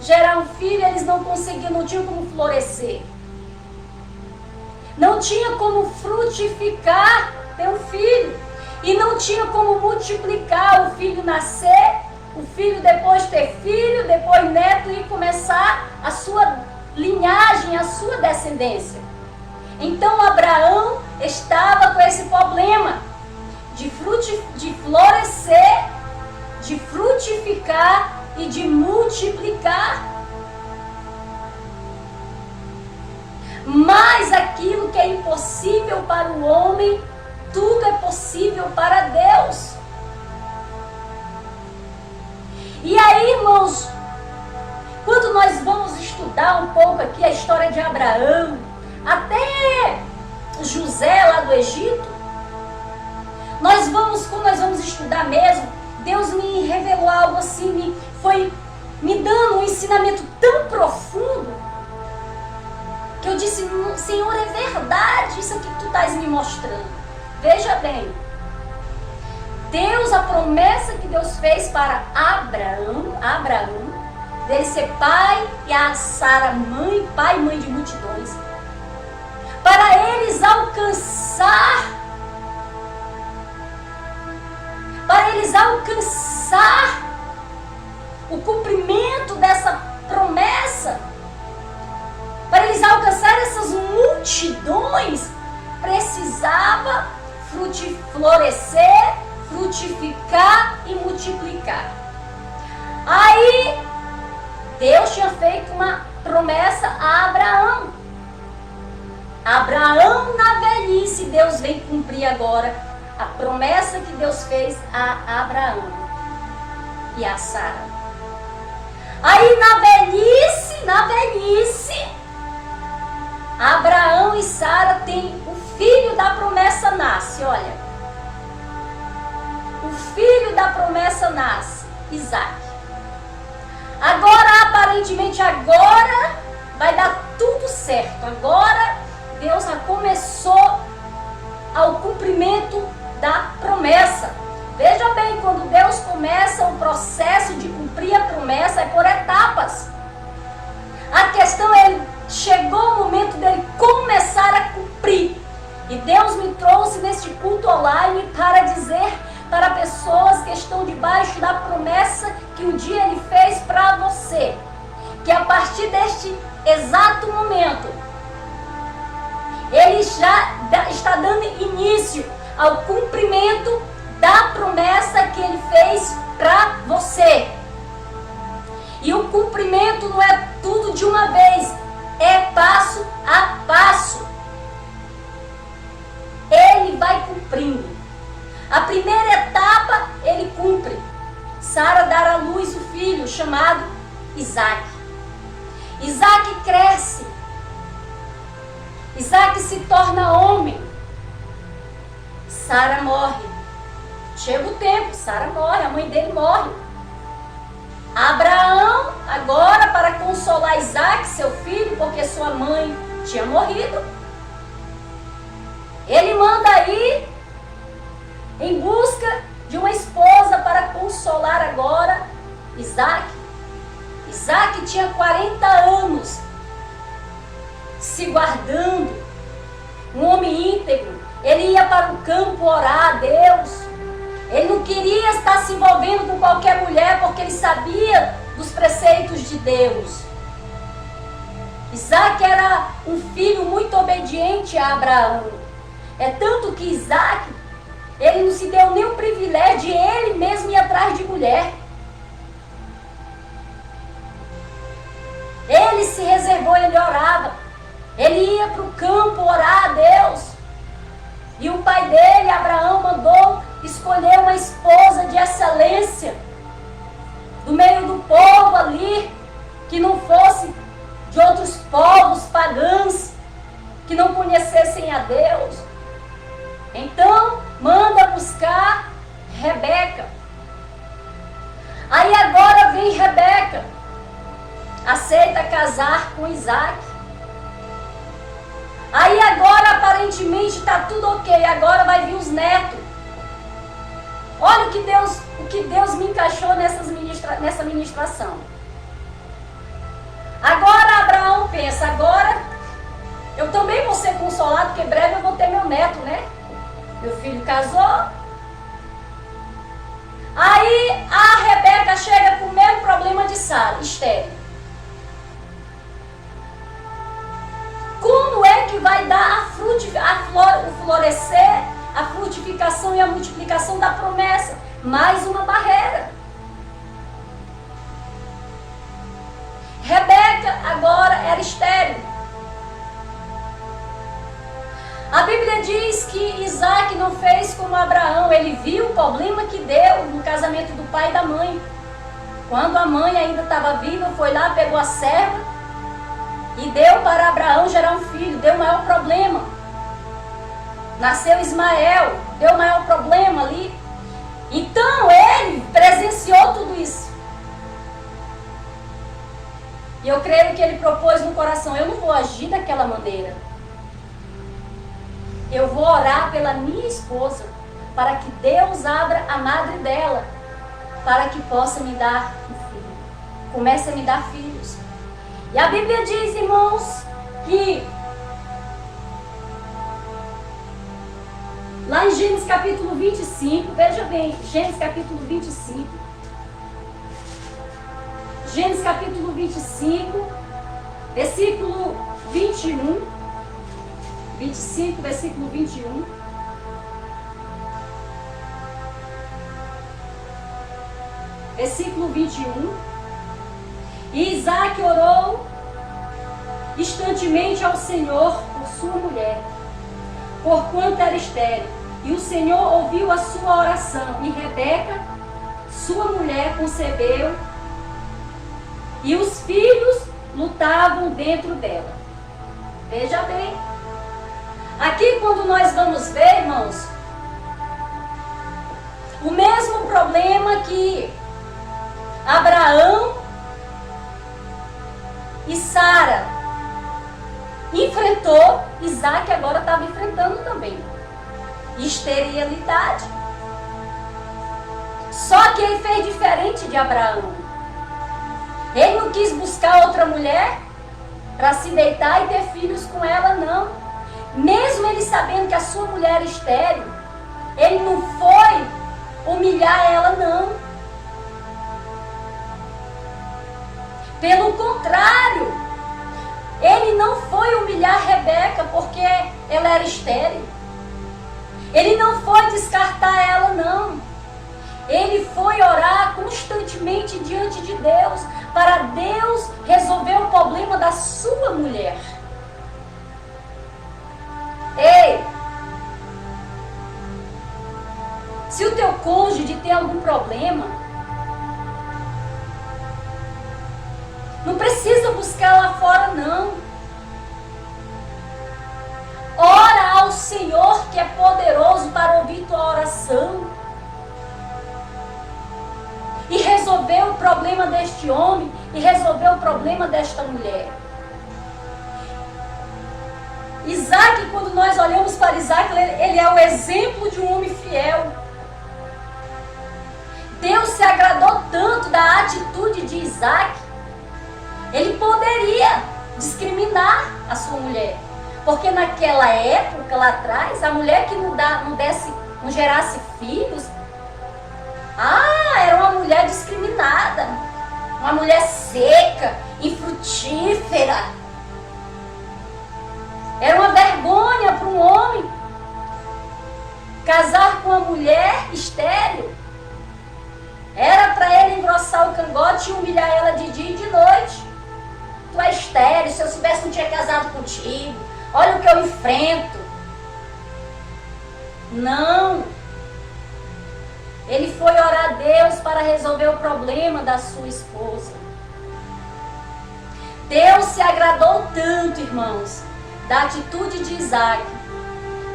gerar um filho, eles não conseguiam, não tinham como florescer. Não tinha como frutificar, ter um filho. E não tinha como multiplicar, o filho nascer, o filho depois ter filho, depois neto e começar a sua linhagem, a sua descendência. Então Abraão estava com esse problema de florescer, de frutificar e de multiplicar. Mas aquilo que é impossível para o homem, tudo é possível para Deus. E aí, irmãos, quando nós vamos estudar um pouco aqui a história de Abraão, até José lá do Egito, quando nós vamos estudar mesmo, Deus me revelou algo assim, foi me dando um ensinamento tão profundo, que eu disse, Senhor, é verdade isso aqui que tu estás me mostrando. Veja bem, Deus, a promessa que Deus fez para Abraão, dele ser pai e a Sara mãe, pai e mãe de multidões, para eles alcançar o cumprimento dessa promessa, para eles alcançar essas multidões, precisava florescer, frutificar e multiplicar. Aí, Deus tinha feito uma promessa a Abraão. Abraão na velhice, Deus vem cumprir agora a promessa que Deus fez a Abraão e a Sara. Aí na velhice, Abraão e Sara têm o filho da promessa nasce, olha. O filho da promessa nasce, Isaac. Agora, aparentemente, vai dar tudo certo. Agora, Deus já começou ao cumprimento da promessa. Veja bem, quando Deus começa o processo de cumprir a promessa, é por etapas. A questão é, chegou o momento dele começar a cumprir. E Deus me trouxe neste culto online para dizer para pessoas que estão debaixo da promessa que um dia Ele fez para você, que a partir deste exato momento, Ele já está dando início ao cumprimento da promessa que Ele fez para você. E o cumprimento não é tudo de uma vez, é passo a passo. Ele vai cumprindo. A primeira etapa, ele cumpre. Sara dará à luz o filho chamado Isaac. Isaac cresce. Isaac se torna homem. Sara morre. Chega o tempo, Sara morre, a mãe dele morre. Abraão, agora para consolar Isaac, seu filho, porque sua mãe tinha morrido, ele manda ir em busca de uma esposa para consolar agora Isaac. Isaac tinha 40 anos, se guardando, um homem íntegro. Ele ia para o campo orar a Deus. Ele não queria estar se envolvendo com qualquer mulher, porque ele sabia dos preceitos de Deus. Isaac era um filho muito obediente a Abraão. É tanto que Isaac, ele não se deu nem o privilégio de ele mesmo ir atrás de mulher. Ele se reservou, ele orava. Ele ia para o campo orar a Deus. E o pai dele, Abraão, mandou escolher uma esposa de excelência do meio do povo ali, que não fosse de outros povos pagãos, que não conhecessem a Deus. Então, manda buscar Rebeca. Aí agora vem Rebeca, aceita casar com Isaac. Aí agora aparentemente está tudo ok, agora vai vir os netos. Olha o que Deus me encaixou nessa ministração. Agora Abraão pensa, agora eu também vou ser consolado, porque breve eu vou ter meu neto, né? Meu filho casou. Aí a Rebeca chega com o mesmo problema de Sara, estéril. Como é que vai dar o florescer, a frutificação e a multiplicação da promessa? Mais uma barreira. Rebeca agora era estéril. A Bíblia diz que Isaac não fez como Abraão. Ele viu o problema que deu no casamento do pai e da mãe. Quando a mãe ainda estava viva, foi lá, pegou a serva e deu para Abraão gerar um filho. Deu o maior problema. Nasceu Ismael, deu o maior problema ali. Então ele presenciou tudo isso. E eu creio que ele propôs no coração, eu não vou agir daquela maneira. Eu vou orar pela minha esposa, para que Deus abra a madre dela, para que possa me dar um filho. Comece a me dar filhos. E a Bíblia diz, irmãos, que lá em Gênesis capítulo 25, veja bem, Gênesis capítulo 25. Gênesis capítulo 25, versículo 21. 25, versículo 21. Versículo 21. E Isaac orou instantemente ao Senhor por sua mulher, porquanto era estéril. E o Senhor ouviu a sua oração. E Rebeca, sua mulher, concebeu. E os filhos lutavam dentro dela. Veja bem. Aqui quando nós vamos ver, irmãos, o mesmo problema que Abraão e Sara enfrentou, Isaac agora estava enfrentando também. Esterilidade. Só que ele fez diferente de Abraão. Ele não quis buscar outra mulher para se deitar e ter filhos com ela, não. Mesmo ele sabendo que a sua mulher era estéril, ele não foi humilhar ela, não. Pelo contrário, ele não foi humilhar Rebeca porque ela era estéril. Ele não foi descartar ela, não. Ele foi orar constantemente diante de Deus, para Deus resolver o problema da sua mulher. Ei! Se o teu cônjuge tem algum problema, não precisa buscar lá fora, não. Ora ao Senhor, que é poderoso para ouvir tua oração e resolver o problema deste homem e resolver o problema desta mulher. Isaac, quando nós olhamos para Isaac, ele é o exemplo de um homem fiel. Deus se agradou tanto da atitude de Isaac, ele poderia discriminar a sua mulher. Porque naquela época, lá atrás, a mulher que não gerasse filhos, era uma mulher discriminada, uma mulher seca, infrutífera. Era uma vergonha para um homem casar com uma mulher estéril. Era para ele engrossar o cangote e humilhar ela de dia e de noite. Tu é estéril, se eu soubesse não tinha casado contigo. Olha o que eu enfrento. Não. Ele foi orar a Deus para resolver o problema da sua esposa. Deus se agradou tanto, irmãos, da atitude de Isaac,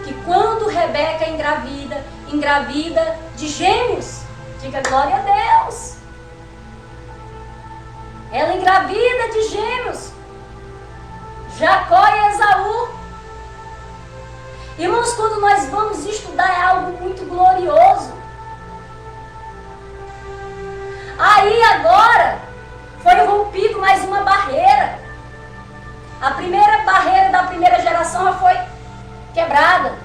que quando Rebeca engravida de gêmeos. Diga glória a Deus. Ela engravida de gêmeos, Jacó e Esaú. Irmãos, quando nós vamos estudar é algo muito glorioso. Aí agora foi rompido mais uma barreira. A primeira barreira da primeira geração já foi quebrada.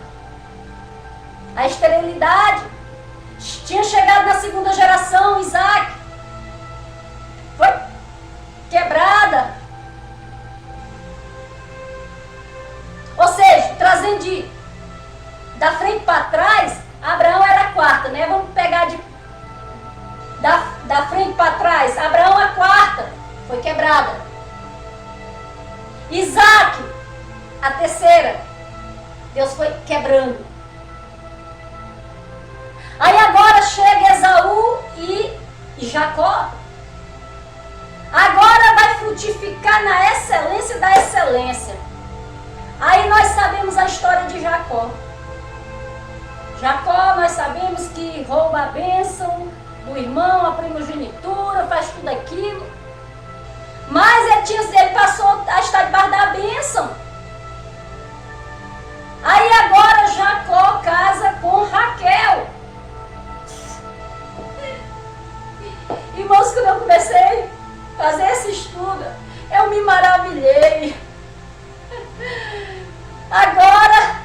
A esterilidade. Tinha chegado na segunda geração, Isaac. Foi quebrada. Ou seja, trazendo da frente para trás, Abraão era a quarta, né? Vamos pegar da frente para trás, Abraão a quarta, foi quebrada. Isaac, a terceira, Deus foi quebrando. Aí agora chega Esaú e Jacó. Agora vai frutificar na excelência da excelência. Aí nós sabemos a história de Jacó. Jacó, nós sabemos que rouba a bênção do irmão, a primogenitura, faz tudo aquilo. Mas ele passou a estar debaixo da bênção. Aí agora Jacó casa com Raquel. Irmãos, quando eu comecei a fazer esse estudo, eu me maravilhei. Agora,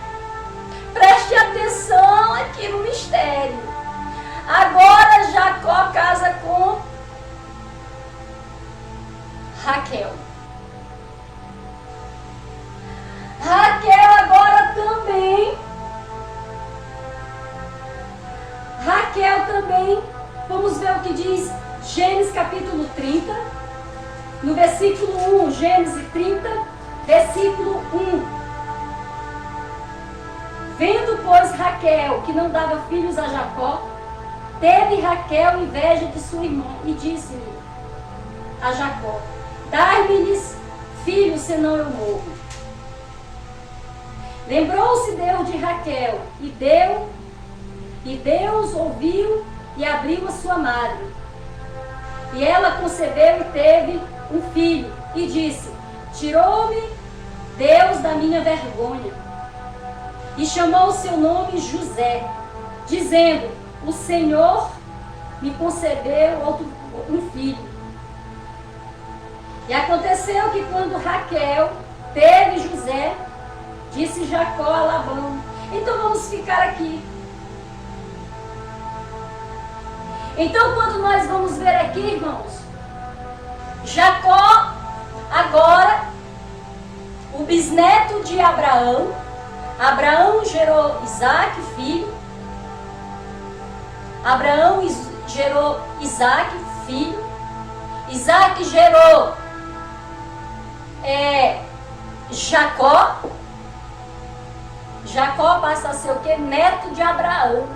preste atenção aqui no mistério. Agora Jacó casa com Raquel. Raquel agora também. Raquel também. Vamos ver o que diz Gênesis capítulo 30. No versículo 1, Gênesis 30, versículo 1. Vendo, pois, Raquel que não dava filhos a Jacó, teve Raquel inveja de sua irmã e disse-lhe a Jacó: dai-me-lhes filhos, senão eu morro. Lembrou-se Deus de Raquel e Deus ouviu e abriu a sua madre. E ela concebeu e teve um filho e disse: tirou-me Deus da minha vergonha. E chamou o seu nome José, dizendo: o Senhor me concedeu um filho. E aconteceu que quando Raquel teve José, disse Jacó a Labão. Então vamos ficar aqui. Então quando nós vamos ver aqui, irmãos, Jacó agora, o bisneto de Abraão. Abraão gerou Isaac, filho. Abraão gerou Isaac, filho. Isaac gerou Jacó. Jacó passa a ser o quê? Neto de Abraão.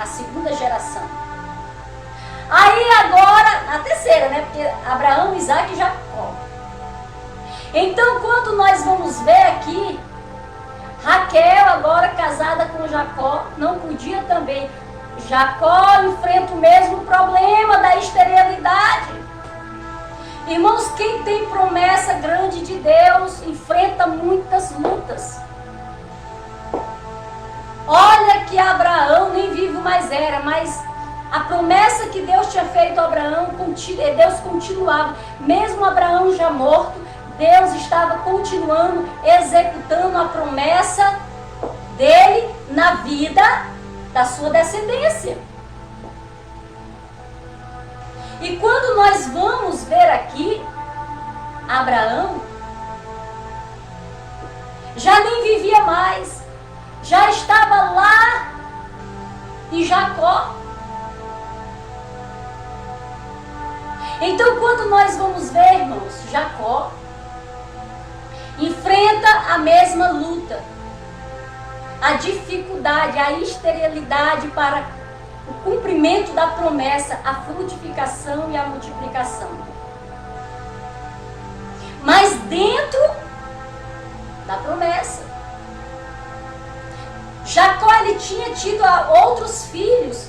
A segunda geração. Aí agora, a terceira, né? Porque Abraão, Isaac e Jacó. Então, quando nós vamos ver aqui, Raquel agora casada com Jacó, não podia também. Jacó enfrenta o mesmo problema da esterilidade. Irmãos, quem tem promessa grande de Deus enfrenta muitas lutas. Olha que Abraão nem vivo mais era, mas a promessa que Deus tinha feito a Abraão, Deus continuava. Mesmo Abraão já morto, Deus estava continuando, executando a promessa dele na vida da sua descendência. E quando nós vamos ver aqui, Abraão já nem vivia mais, já estava lá em Jacó. Então, quando nós vamos ver, irmãos, Jacó enfrenta a mesma luta, a dificuldade, a esterilidade para o cumprimento da promessa, a frutificação e a multiplicação. Mas dentro da promessa. Jacó, ele tinha tido outros filhos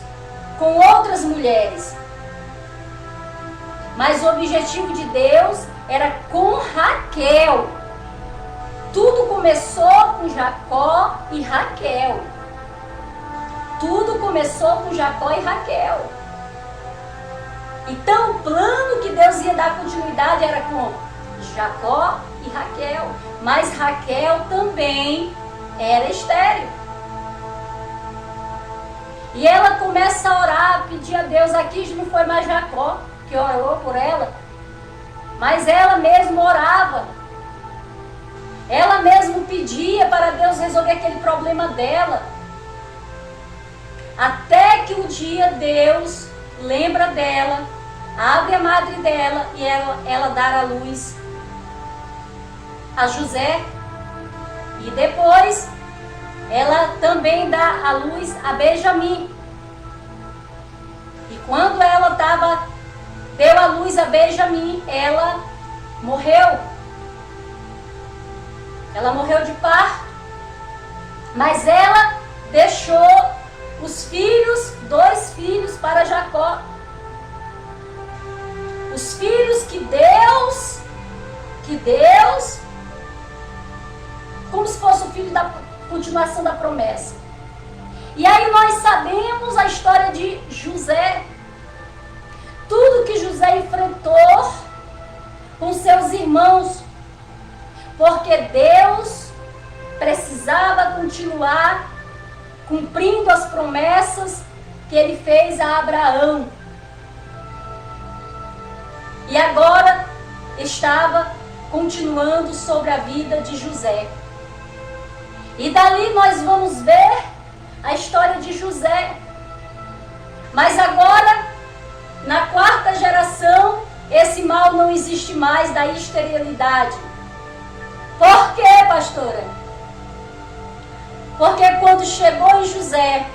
com outras mulheres. Mas o objetivo de Deus era com Raquel. Tudo começou com Jacó e Raquel. Tudo começou com Jacó e Raquel. Então o plano que Deus ia dar continuidade era com Jacó e Raquel. Mas Raquel também era estéril. E ela começa a orar, a pedir a Deus. Aqui não foi mais Jacó que orou por ela, mas ela mesma orava. Ela mesma pedia para Deus resolver aquele problema dela. Até que um dia Deus lembra dela, abre a madre dela e ela dá à luz a José. E depois ela também dá à luz a Benjamim. E quando ela deu à luz a Benjamim, ela morreu. Ela morreu de parto. Mas ela deixou os filhos, 2 filhos para Jacó. Os filhos que Deus, como se fosse o filho da continuação da promessa. E aí nós sabemos a história de José. Tudo que José enfrentou com seus irmãos, porque Deus precisava continuar cumprindo as promessas que ele fez a Abraão. E agora estava continuando sobre a vida de José. E dali nós vamos ver a história de José. Mas agora, na 4ª geração, esse mal não existe mais da esterilidade. Por quê, pastora? Porque quando chegou em José,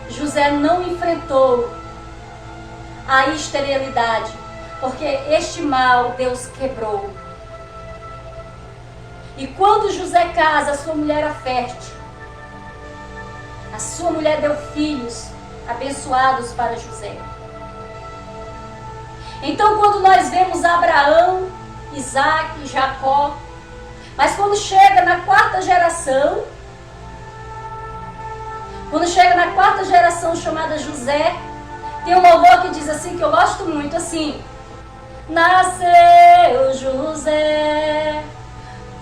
José não enfrentou a esterilidade, porque este mal Deus quebrou. E quando José casa, a sua mulher era fértil. A sua mulher deu filhos abençoados para José. Então quando nós vemos Abraão, Isaac, Jacó, mas quando chega na 4ª geração, chamada José, tem um louvor que diz assim, que eu gosto muito, assim: nasceu José,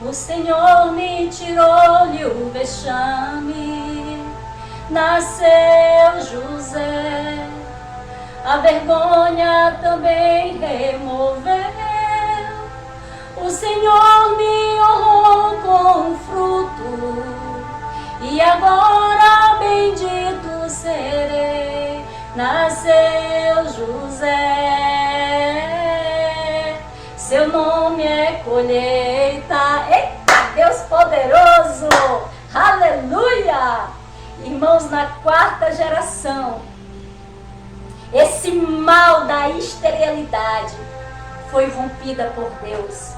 o Senhor me tirou-lhe o vexame. Nasceu José, a vergonha também removeu. O Senhor me honrou com fruto, e agora bendito serei. Nasceu José, seu nome é colheita. Eita, Deus poderoso! Aleluia! Irmãos, na 4ª geração, esse mal da esterilidade foi rompida por Deus.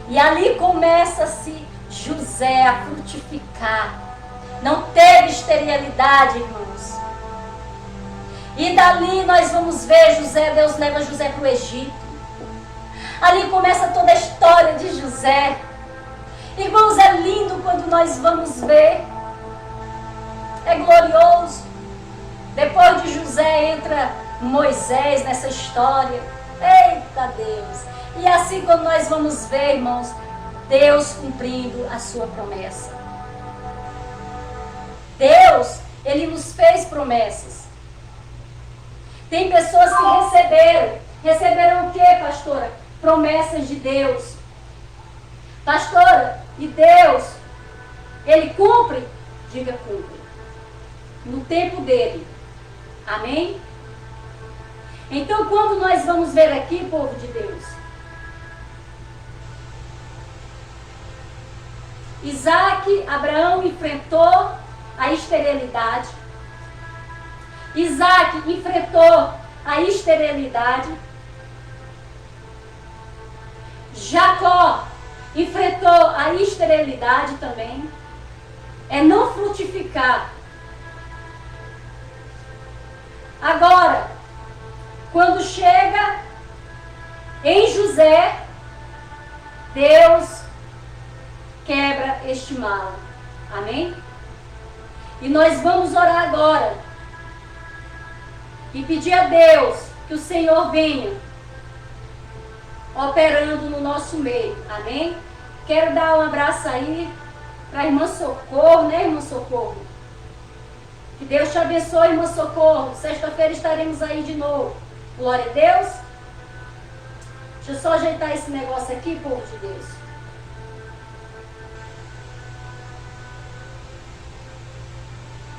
E ali começa-se José a frutificar. Não teve esterilidade, irmãos. E dali nós vamos ver José, Deus leva José para o Egito. Ali começa toda a história de José. Irmãos, é lindo quando nós vamos ver. É glorioso. Depois de José entra Moisés nessa história. Eita Deus! E assim quando nós vamos ver, irmãos, Deus cumprindo a sua promessa. Deus, Ele nos fez promessas. Tem pessoas que receberam. Receberam o quê, pastora? Promessas de Deus. Pastora, e Deus, Ele cumpre? Diga cumpre. No tempo dele. Amém? Então, quando nós vamos ver aqui, povo de Deus, Isaac, Abraão enfrentou a esterilidade. Isaac enfrentou a esterilidade. Jacó enfrentou a esterilidade também. É não frutificar. Agora, Quando chega em José, Deus quebra este mal. Amém? E nós vamos orar agora e pedir a Deus que o Senhor venha operando no nosso meio. Amém? Quero dar um abraço aí para a irmã Socorro, né, irmã Socorro? Que Deus te abençoe, irmã Socorro. Sexta-feira estaremos aí de novo. Glória a Deus. Deixa eu só ajeitar esse negócio aqui, povo de Deus.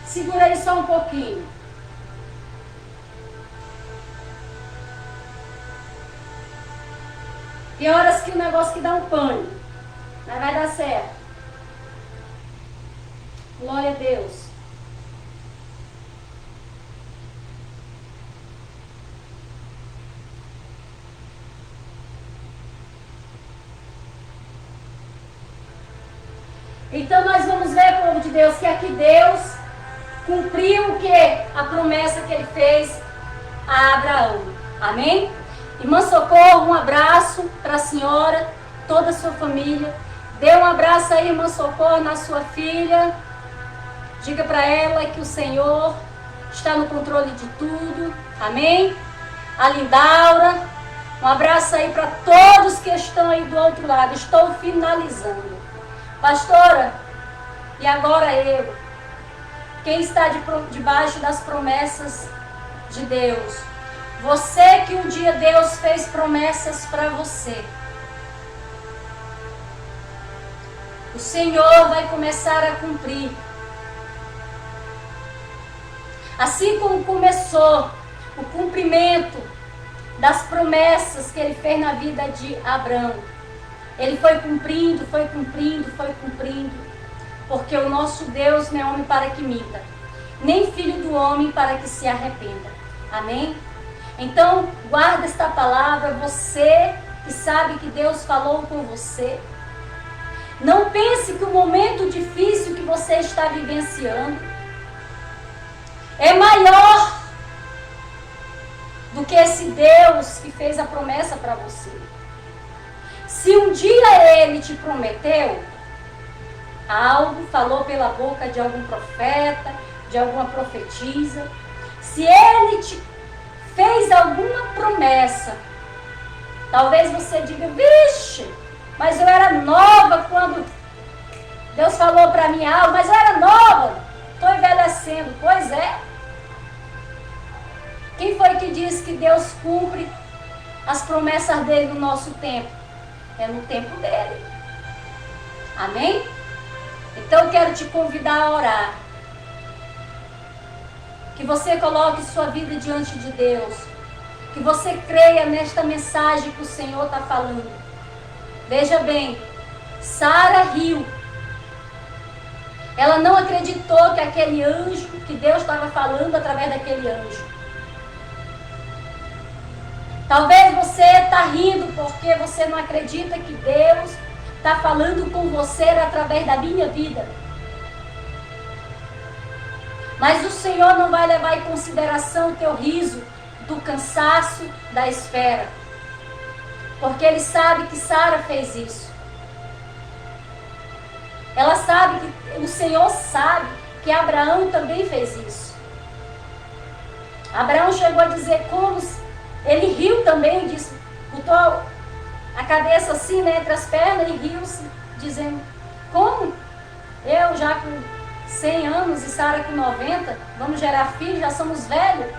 Segura aí só um pouquinho. Tem horas que o negócio que dá um pânico, mas vai dar certo. Glória a Deus. Então nós vamos ver, povo de Deus, que aqui Deus cumpriu o que? A promessa que ele fez a Abraão. Amém? Irmã Socorro, um abraço para a senhora, toda a sua família. Dê um abraço aí, irmã Socorro, na sua filha. Diga para ela que o Senhor está no controle de tudo. Amém? A Lindaura. Um abraço aí para todos que estão aí do outro lado. Estou finalizando. Pastora, e agora eu, quem está debaixo das promessas de Deus? Você que um dia Deus fez promessas para você. O Senhor vai começar a cumprir. Assim como começou o cumprimento das promessas que ele fez na vida de Abraão. Ele foi cumprindo, foi cumprindo, foi cumprindo. Porque o nosso Deus não é homem para que minta, nem filho do homem para que se arrependa. Amém? Então, guarda esta palavra, você que sabe que Deus falou com você. Não pense que o momento difícil que você está vivenciando é maior do que esse Deus que fez a promessa para você. Se um dia Ele te prometeu algo, falou pela boca de algum profeta, de alguma profetisa, se Ele te fez alguma promessa, talvez você diga, vixe, mas eu era nova quando Deus falou para mim algo, mas eu era nova, estou envelhecendo. Pois é. Quem foi que disse que Deus cumpre as promessas dele no nosso tempo? É no tempo dele. Amém? Então eu quero te convidar a orar. Que você coloque sua vida diante de Deus. Que você creia nesta mensagem que o Senhor está falando. Veja bem, Sara riu. Ela não acreditou que aquele anjo, que Deus estava falando através daquele anjo. Talvez você está rindo porque você não acredita que Deus está falando com você através da minha vida. Mas o Senhor não vai levar em consideração o teu riso do cansaço da espera. Porque Ele sabe que Sara fez isso. Ela sabe que o Senhor sabe que Abraão também fez isso. Abraão chegou a dizer como ele riu também, disse, botou a cabeça assim, né, entre as pernas e riu-se, dizendo, como? Eu já com 100 anos e Sara com 90, vamos gerar filhos, já somos velhos.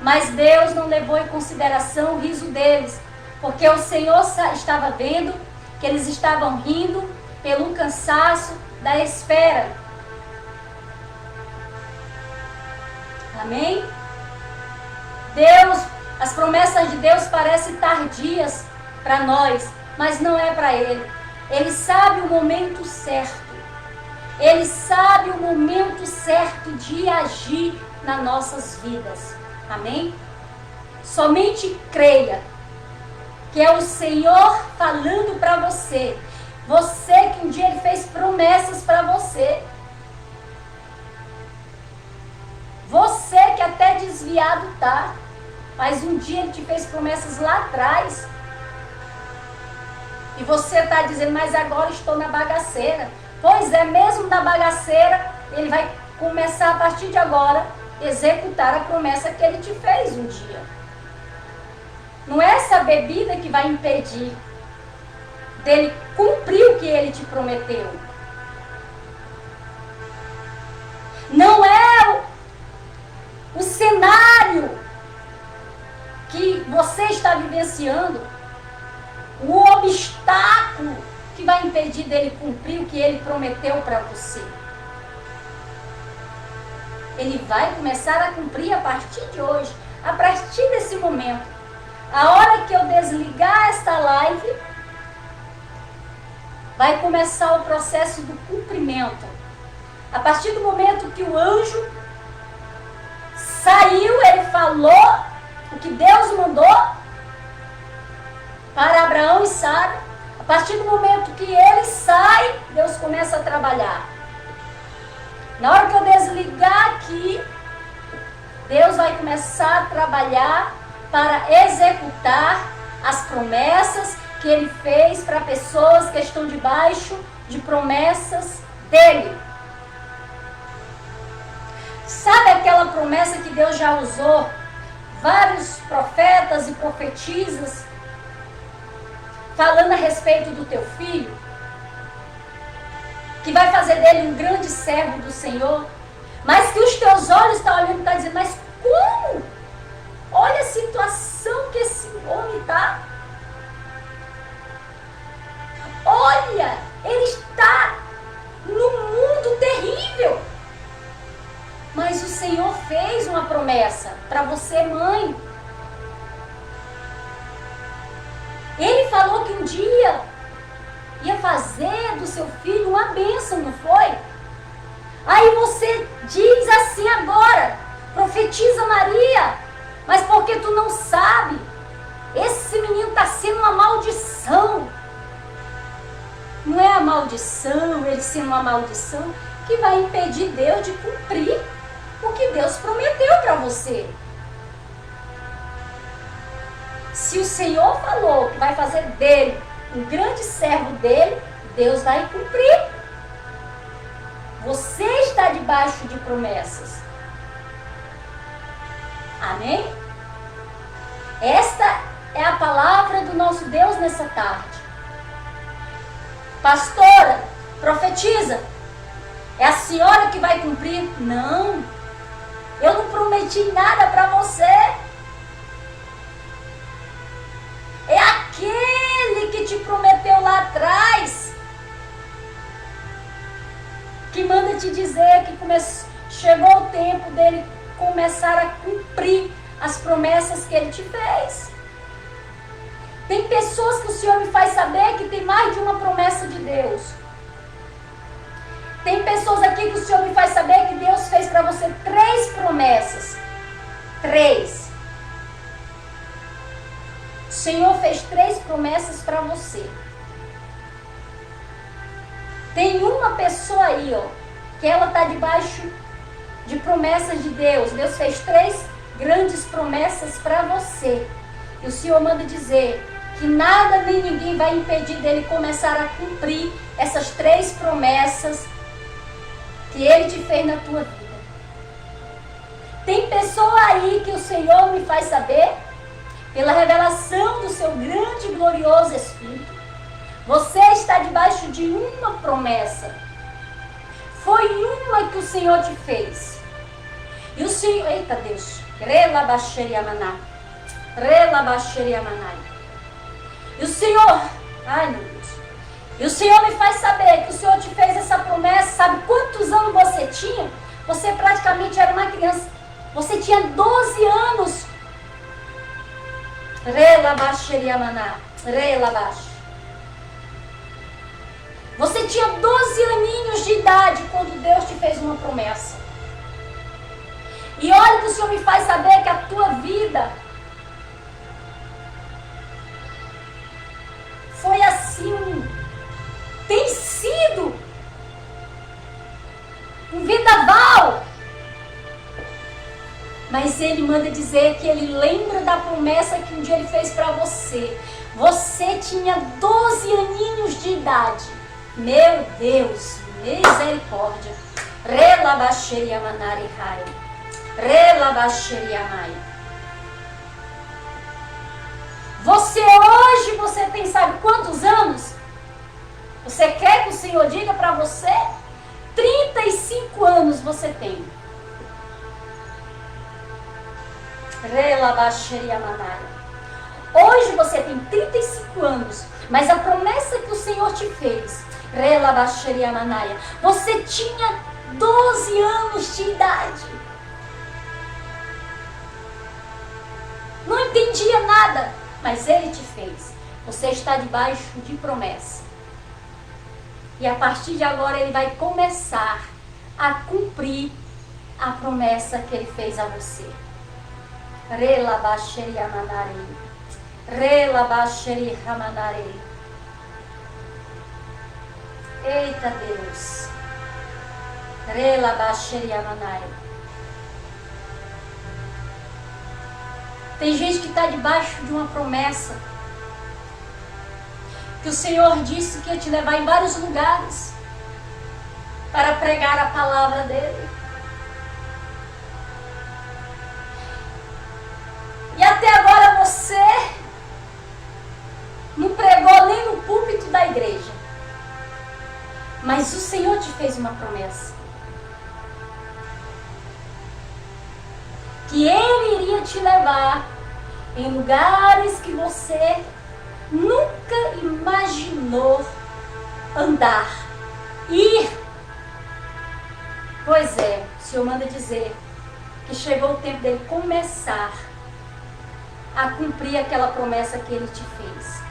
Mas Deus não levou em consideração o riso deles, porque o Senhor estava vendo que eles estavam rindo pelo cansaço da espera. Amém? As promessas de Deus parecem tardias para nós, mas não é para Ele. Ele sabe o momento certo. Ele sabe o momento certo de agir nas nossas vidas. Amém? Somente creia que é o Senhor falando para você. Você que um dia Ele fez promessas para você. Você que até desviado está. Mas um dia Ele te fez promessas lá atrás. E você está dizendo, mas agora estou na bagaceira. Pois é, mesmo na bagaceira, Ele vai começar a partir de agora executar a promessa que Ele te fez um dia. Não é essa bebida que vai impedir dele cumprir o que Ele te prometeu. Não é o cenário que você está vivenciando, o obstáculo que vai impedir dele cumprir o que Ele prometeu para você. Ele vai começar a cumprir a partir de hoje, a partir desse momento. A hora que eu desligar esta live, vai começar o processo do cumprimento. A partir do momento que o anjo saiu, ele falou o que Deus mandou para Abraão e Sara. A partir do momento que ele sai, Deus começa a trabalhar. Na hora que eu desligar aqui, Deus vai começar a trabalhar para executar as promessas que Ele fez para pessoas que estão debaixo de promessas dEle. Sabe aquela promessa que Deus já usou vários profetas e profetisas falando a respeito do teu filho? Que vai fazer dele um grande servo do Senhor, mas que os teus olhos estão olhando e estão dizendo, mas como? Olha a situação que esse homem está. Olha, ele está num mundo terrível. Mas o Senhor fez uma promessa para você, mãe. Ele falou que um dia ia fazer do seu filho uma bênção, não foi? Aí você diz assim agora, profetiza Maria, mas porque tu não sabe, esse menino está sendo uma maldição. Não é a maldição, ele sendo uma maldição, que vai impedir Deus de cumprir o que Deus prometeu para você. Se o Senhor falou que vai fazer dele um grande servo dele, Deus vai cumprir. Você está debaixo de promessas. Amém? Esta é a palavra do nosso Deus nessa tarde. Pastora, profetiza. É a senhora que vai cumprir? Não. Eu não prometi nada para você. É aquele que te prometeu lá atrás que manda te dizer que chegou o tempo dele começar a cumprir as promessas que ele te fez. Tem pessoas que o Senhor me faz saber que tem mais de uma promessa de Deus. Tem pessoas aqui que o Senhor me faz saber que Deus fez para você 3 promessas. 3. O Senhor fez 3 promessas para você. Tem uma pessoa aí, ó, que ela está debaixo de promessas de Deus. Deus fez 3 grandes promessas para você. E o Senhor manda dizer que nada nem ninguém vai impedir dele começar a cumprir essas 3 promessas que ele te fez na tua vida. Tem pessoa aí que o Senhor me faz saber, pela revelação do seu grande e glorioso Espírito, você está debaixo de uma promessa. Foi uma que o Senhor te fez. E o Senhor, eita Deus, relabaxeriamaná, relabaxeriamanai. E o Senhor, ai meu Deus, e o Senhor me faz saber que o Senhor te fez essa promessa. Sabe quantos anos você tinha? Você praticamente era uma criança. Você tinha 12 anos. Relabaxeriamaná, relabax. Você tinha 12 aninhos de idade quando Deus te fez uma promessa. E olha que o Senhor me faz saber que a tua vida foi assim, tem sido um vendaval. Mas ele manda dizer que ele lembra da promessa que um dia ele fez para você. Você tinha 12 aninhos de idade. Meu Deus, misericórdia. Relabaxeria manari rai. Relabaxeria mai. Você tem sabe quantos anos? Você quer que o Senhor diga para você? 35 anos você tem. Relabaxeria manari. Hoje você tem 35 anos, mas a promessa que o Senhor te fez, Relabaxeria Manaia, você tinha 12 anos de idade. Não entendia nada, mas Ele te fez. Você está debaixo de promessa. E a partir de agora Ele vai começar a cumprir a promessa que Ele fez a você. Relabaxeria Manari. Relabaxeri Ramanare. Eita Deus. Relabaxeri Ramanare. Tem gente que está debaixo de uma promessa que o Senhor disse que ia te levar em vários lugares para pregar a palavra dele. E até agora você não pregou nem no púlpito da igreja. Mas o Senhor te fez uma promessa. Que Ele iria te levar em lugares que você nunca imaginou andar, ir. Pois é, o Senhor manda dizer que chegou o tempo dele começar a cumprir aquela promessa que Ele te fez.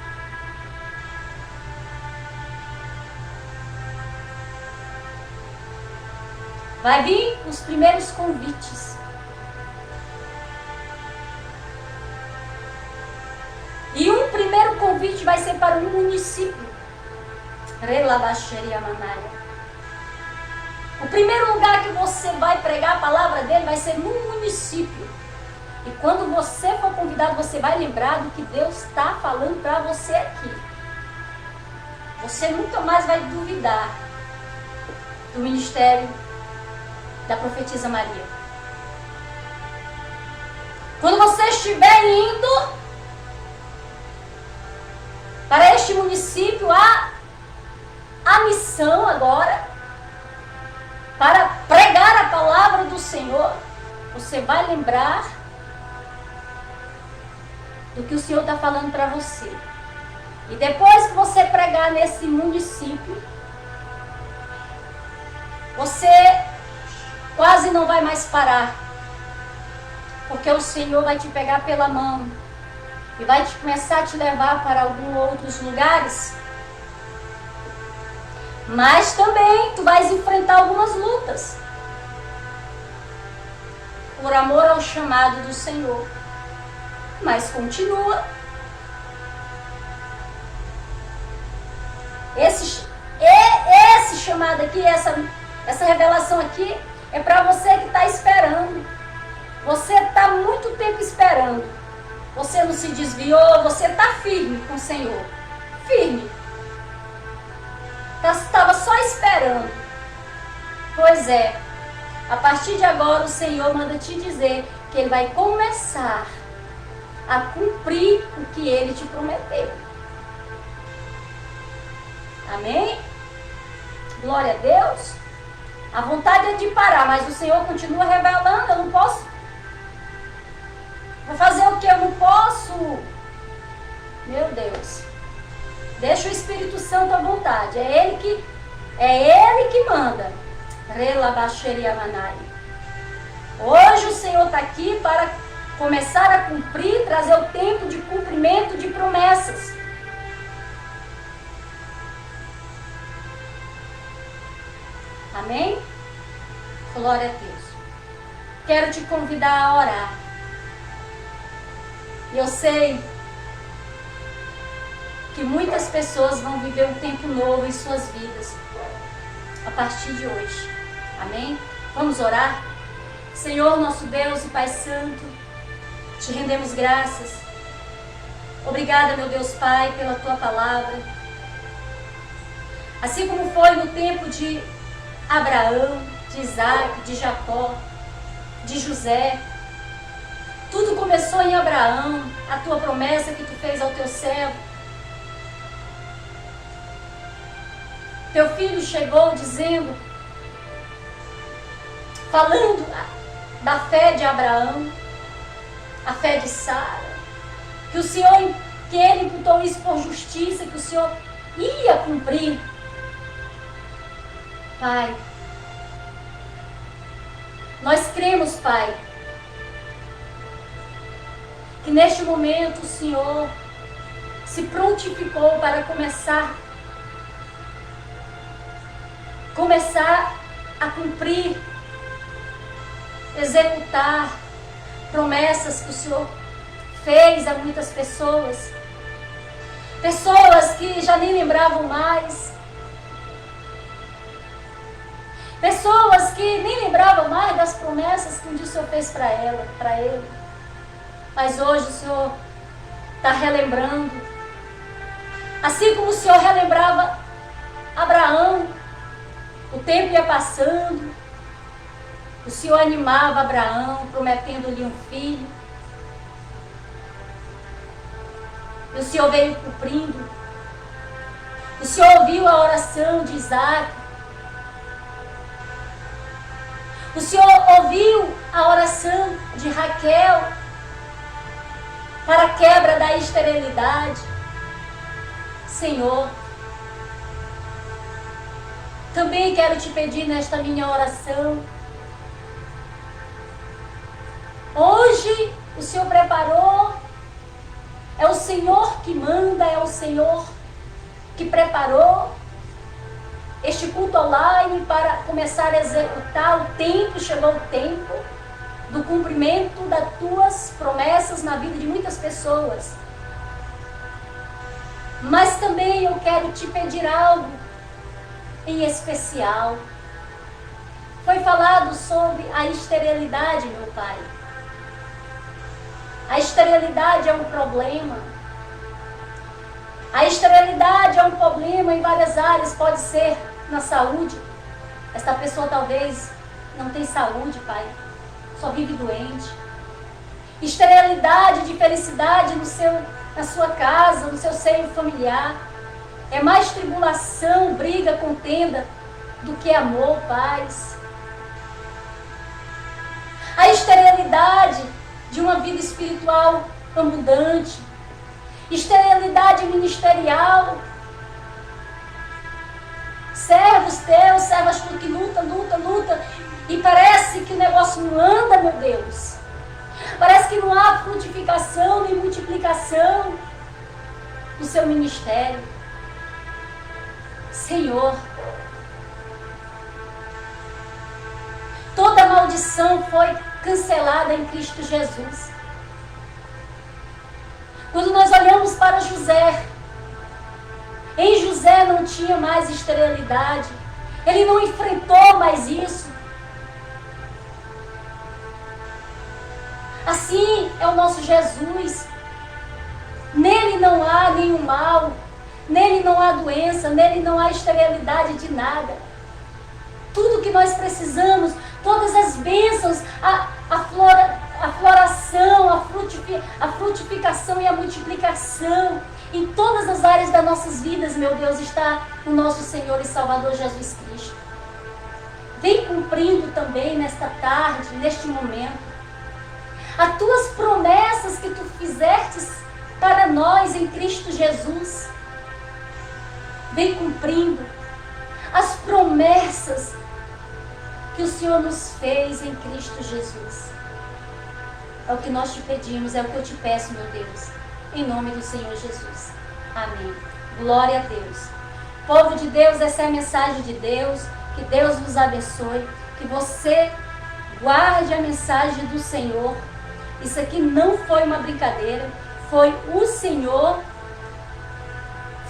Vai vir os primeiros convites. E um primeiro convite vai ser para um município. Relabaxeria Manaia. O primeiro lugar que você vai pregar a palavra dele vai ser num município. E quando você for convidado, você vai lembrar do que Deus está falando para você aqui. Você nunca mais vai duvidar do ministério da profetisa Maria. Quando você estiver indo para este município, a missão agora, para pregar a palavra do Senhor, você vai lembrar do que o Senhor está falando para você. E depois que você pregar nesse município, você quase não vai mais parar, porque o Senhor vai te pegar pela mão e vai começar a te levar para alguns outros lugares. Mas também tu vais enfrentar algumas lutas, por amor ao chamado do Senhor. Mas continua. Esse chamado aqui, essa revelação aqui, é para você que está esperando. Você está muito tempo esperando. Você não se desviou, você está firme com o Senhor. Firme. Estava só esperando. Pois é. A partir de agora o Senhor manda te dizer que Ele vai começar a cumprir o que Ele te prometeu. Amém? Glória a Deus. A vontade é de parar, mas o Senhor continua revelando. Eu não posso. Vou fazer o que? Eu não posso. Meu Deus. Deixa o Espírito Santo à vontade. É Ele que manda. Relabaxeria Manai. Hoje o Senhor está aqui para começar a cumprir, trazer o tempo de cumprimento de promessas. Amém? Glória a Deus. Quero te convidar a orar. Eu sei que muitas pessoas vão viver um tempo novo em suas vidas a partir de hoje. Amém? Vamos orar? Senhor, nosso Deus e Pai Santo, te rendemos graças. Obrigada, meu Deus Pai, pela tua palavra. Assim como foi no tempo de Abraão, de Isaac, de Jacó, de José, tudo começou em Abraão, a tua promessa que tu fez ao teu servo. Teu filho chegou dizendo, falando da fé de Abraão, a fé de Sara, que o Senhor, que ele imputou isso por justiça, que o Senhor ia cumprir. Pai, nós cremos, Pai, que neste momento o Senhor se prontificou para começar a cumprir, executar promessas que o Senhor fez a muitas pessoas. Pessoas que já nem lembravam mais. Pessoas que nem lembravam mais das promessas que um dia o Senhor fez para ele. Mas hoje o Senhor está relembrando. Assim como o Senhor relembrava Abraão, o tempo ia passando, o Senhor animava Abraão, prometendo-lhe um filho. E o Senhor veio cumprindo. O Senhor ouviu a oração de Isaac. O Senhor ouviu a oração de Raquel para a quebra da esterilidade. Senhor, também quero te pedir nesta minha oração. Hoje o Senhor preparou, é o Senhor que manda, é o Senhor que preparou este culto online para começar a executar. O tempo, chegou o tempo do cumprimento das tuas promessas na vida de muitas pessoas. Mas também eu quero te pedir algo em especial. Foi falado sobre a esterilidade, meu Pai. A esterilidade é um problema. A esterilidade é um problema em várias áreas. Pode ser na saúde. Esta pessoa talvez não tem saúde, Pai. Só vive doente. Esterilidade de felicidade na sua casa, no seu seio familiar. É mais tribulação, briga, contenda, do que amor, paz. A esterilidade de uma vida espiritual abundante. Esterilidade ministerial. Servos teus, servas tuas que luta. E parece que o negócio não anda, meu Deus. Parece que não há frutificação nem multiplicação no seu ministério. Senhor, toda maldição foi cancelada em Cristo Jesus. Quando nós olhamos para José, em José não tinha mais esterilidade. Ele não enfrentou mais isso. Assim é o nosso Jesus. Nele não há nenhum mal. Nele não há doença. Nele não há esterilidade de nada. Tudo que nós precisamos, todas as bênçãos, a floração, a frutificação e a multiplicação em todas as áreas das nossas vidas, meu Deus, está no nosso Senhor e Salvador Jesus Cristo. Vem cumprindo também nesta tarde, neste momento, as tuas promessas que tu fizestes para nós em Cristo Jesus. Vem cumprindo as promessas que o Senhor nos fez em Cristo Jesus. É o que nós te pedimos, é o que eu te peço, meu Deus, em nome do Senhor Jesus. Amém. Glória a Deus. Povo de Deus, essa é a mensagem de Deus. Que Deus vos abençoe. Que você guarde a mensagem do Senhor. Isso aqui não foi uma brincadeira. Foi o Senhor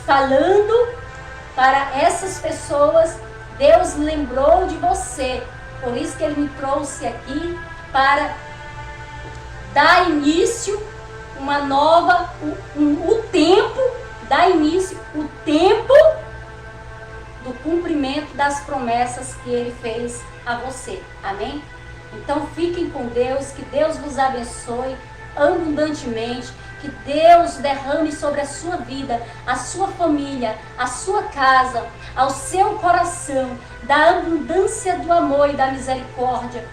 falando para essas pessoas. Deus lembrou de você. Por isso que Ele me trouxe aqui para dar início uma nova, o tempo, dar início o tempo do cumprimento das promessas que Ele fez a você. Amém? Então fiquem com Deus, que Deus vos abençoe abundantemente, que Deus derrame sobre a sua vida, a sua família, a sua casa, ao seu coração, da abundância do amor e da misericórdia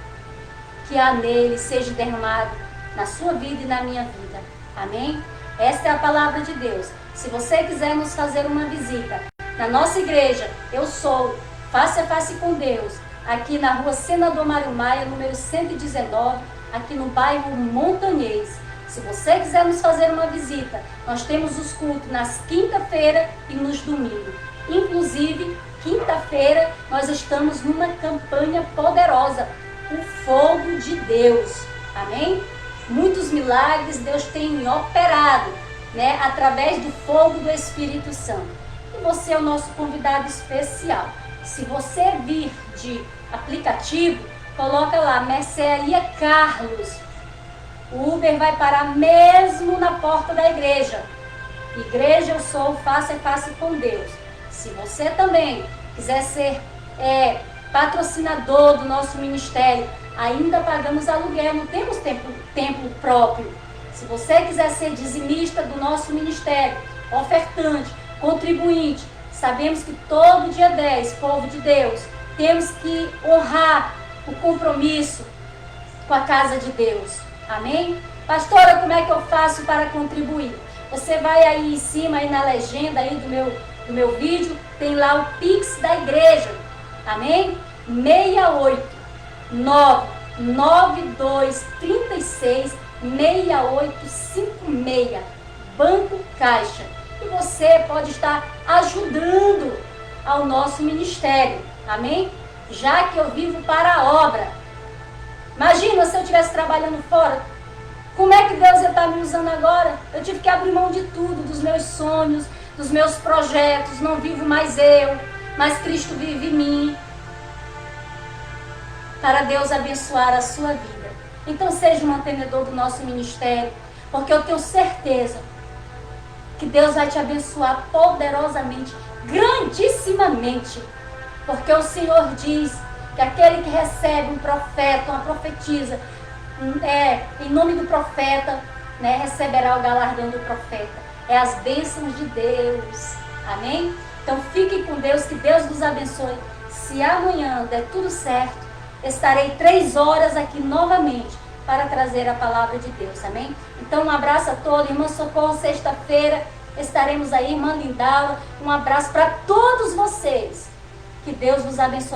que há nele, seja derramado na sua vida e na minha vida. Amém? Esta é a palavra de Deus. Se você quiser nos fazer uma visita na nossa igreja, eu sou Face a Face com Deus, aqui na rua Senador Mário Maia, número 119, aqui no bairro Montanhês. Se você quiser nos fazer uma visita, nós temos os cultos nas quinta-feira e nos domingos. Inclusive, quinta-feira nós estamos numa campanha poderosa, o fogo de Deus. Amém? Muitos milagres Deus tem operado, né, através do fogo do Espírito Santo. E você é o nosso convidado especial. Se você vir de aplicativo, coloca lá, Mercearia Carlos. O Uber vai parar mesmo na porta da igreja. Igreja Eu Sou Face a Face com Deus. Se você também quiser ser patrocinador do nosso ministério, ainda pagamos aluguel, não temos templo próprio. Se você quiser ser dizimista do nosso ministério, ofertante, contribuinte, sabemos que todo dia 10, povo de Deus, temos que honrar o compromisso com a casa de Deus. Amém? Pastora, como é que eu faço para contribuir? Você vai aí em cima, aí na legenda aí do meu vídeo, tem lá o Pix da igreja. Amém? 68992366856, Banco Caixa. E você pode estar ajudando ao nosso ministério. Amém? Já que eu vivo para a obra. Imagina se eu estivesse trabalhando fora. Como é que Deus ia estar me usando agora? Eu tive que abrir mão de tudo, dos meus sonhos, dos meus projetos. Não vivo mais eu, mas Cristo vive em mim. Para Deus abençoar a sua vida. Então seja um mantenedor do nosso ministério, porque eu tenho certeza que Deus vai te abençoar poderosamente, grandissimamente. Porque o Senhor diz que aquele que recebe um profeta, uma profetisa, em nome do profeta, né, receberá o galardão do profeta. É as bênçãos de Deus. Amém? Então fiquem com Deus, que Deus nos abençoe. Se amanhã der tudo certo, estarei 3 horas aqui novamente para trazer a palavra de Deus. Amém? Então um abraço a todos. Irmã Socorro, sexta-feira estaremos aí. Irmã Lindaura, um abraço para todos vocês. Que Deus nos abençoe.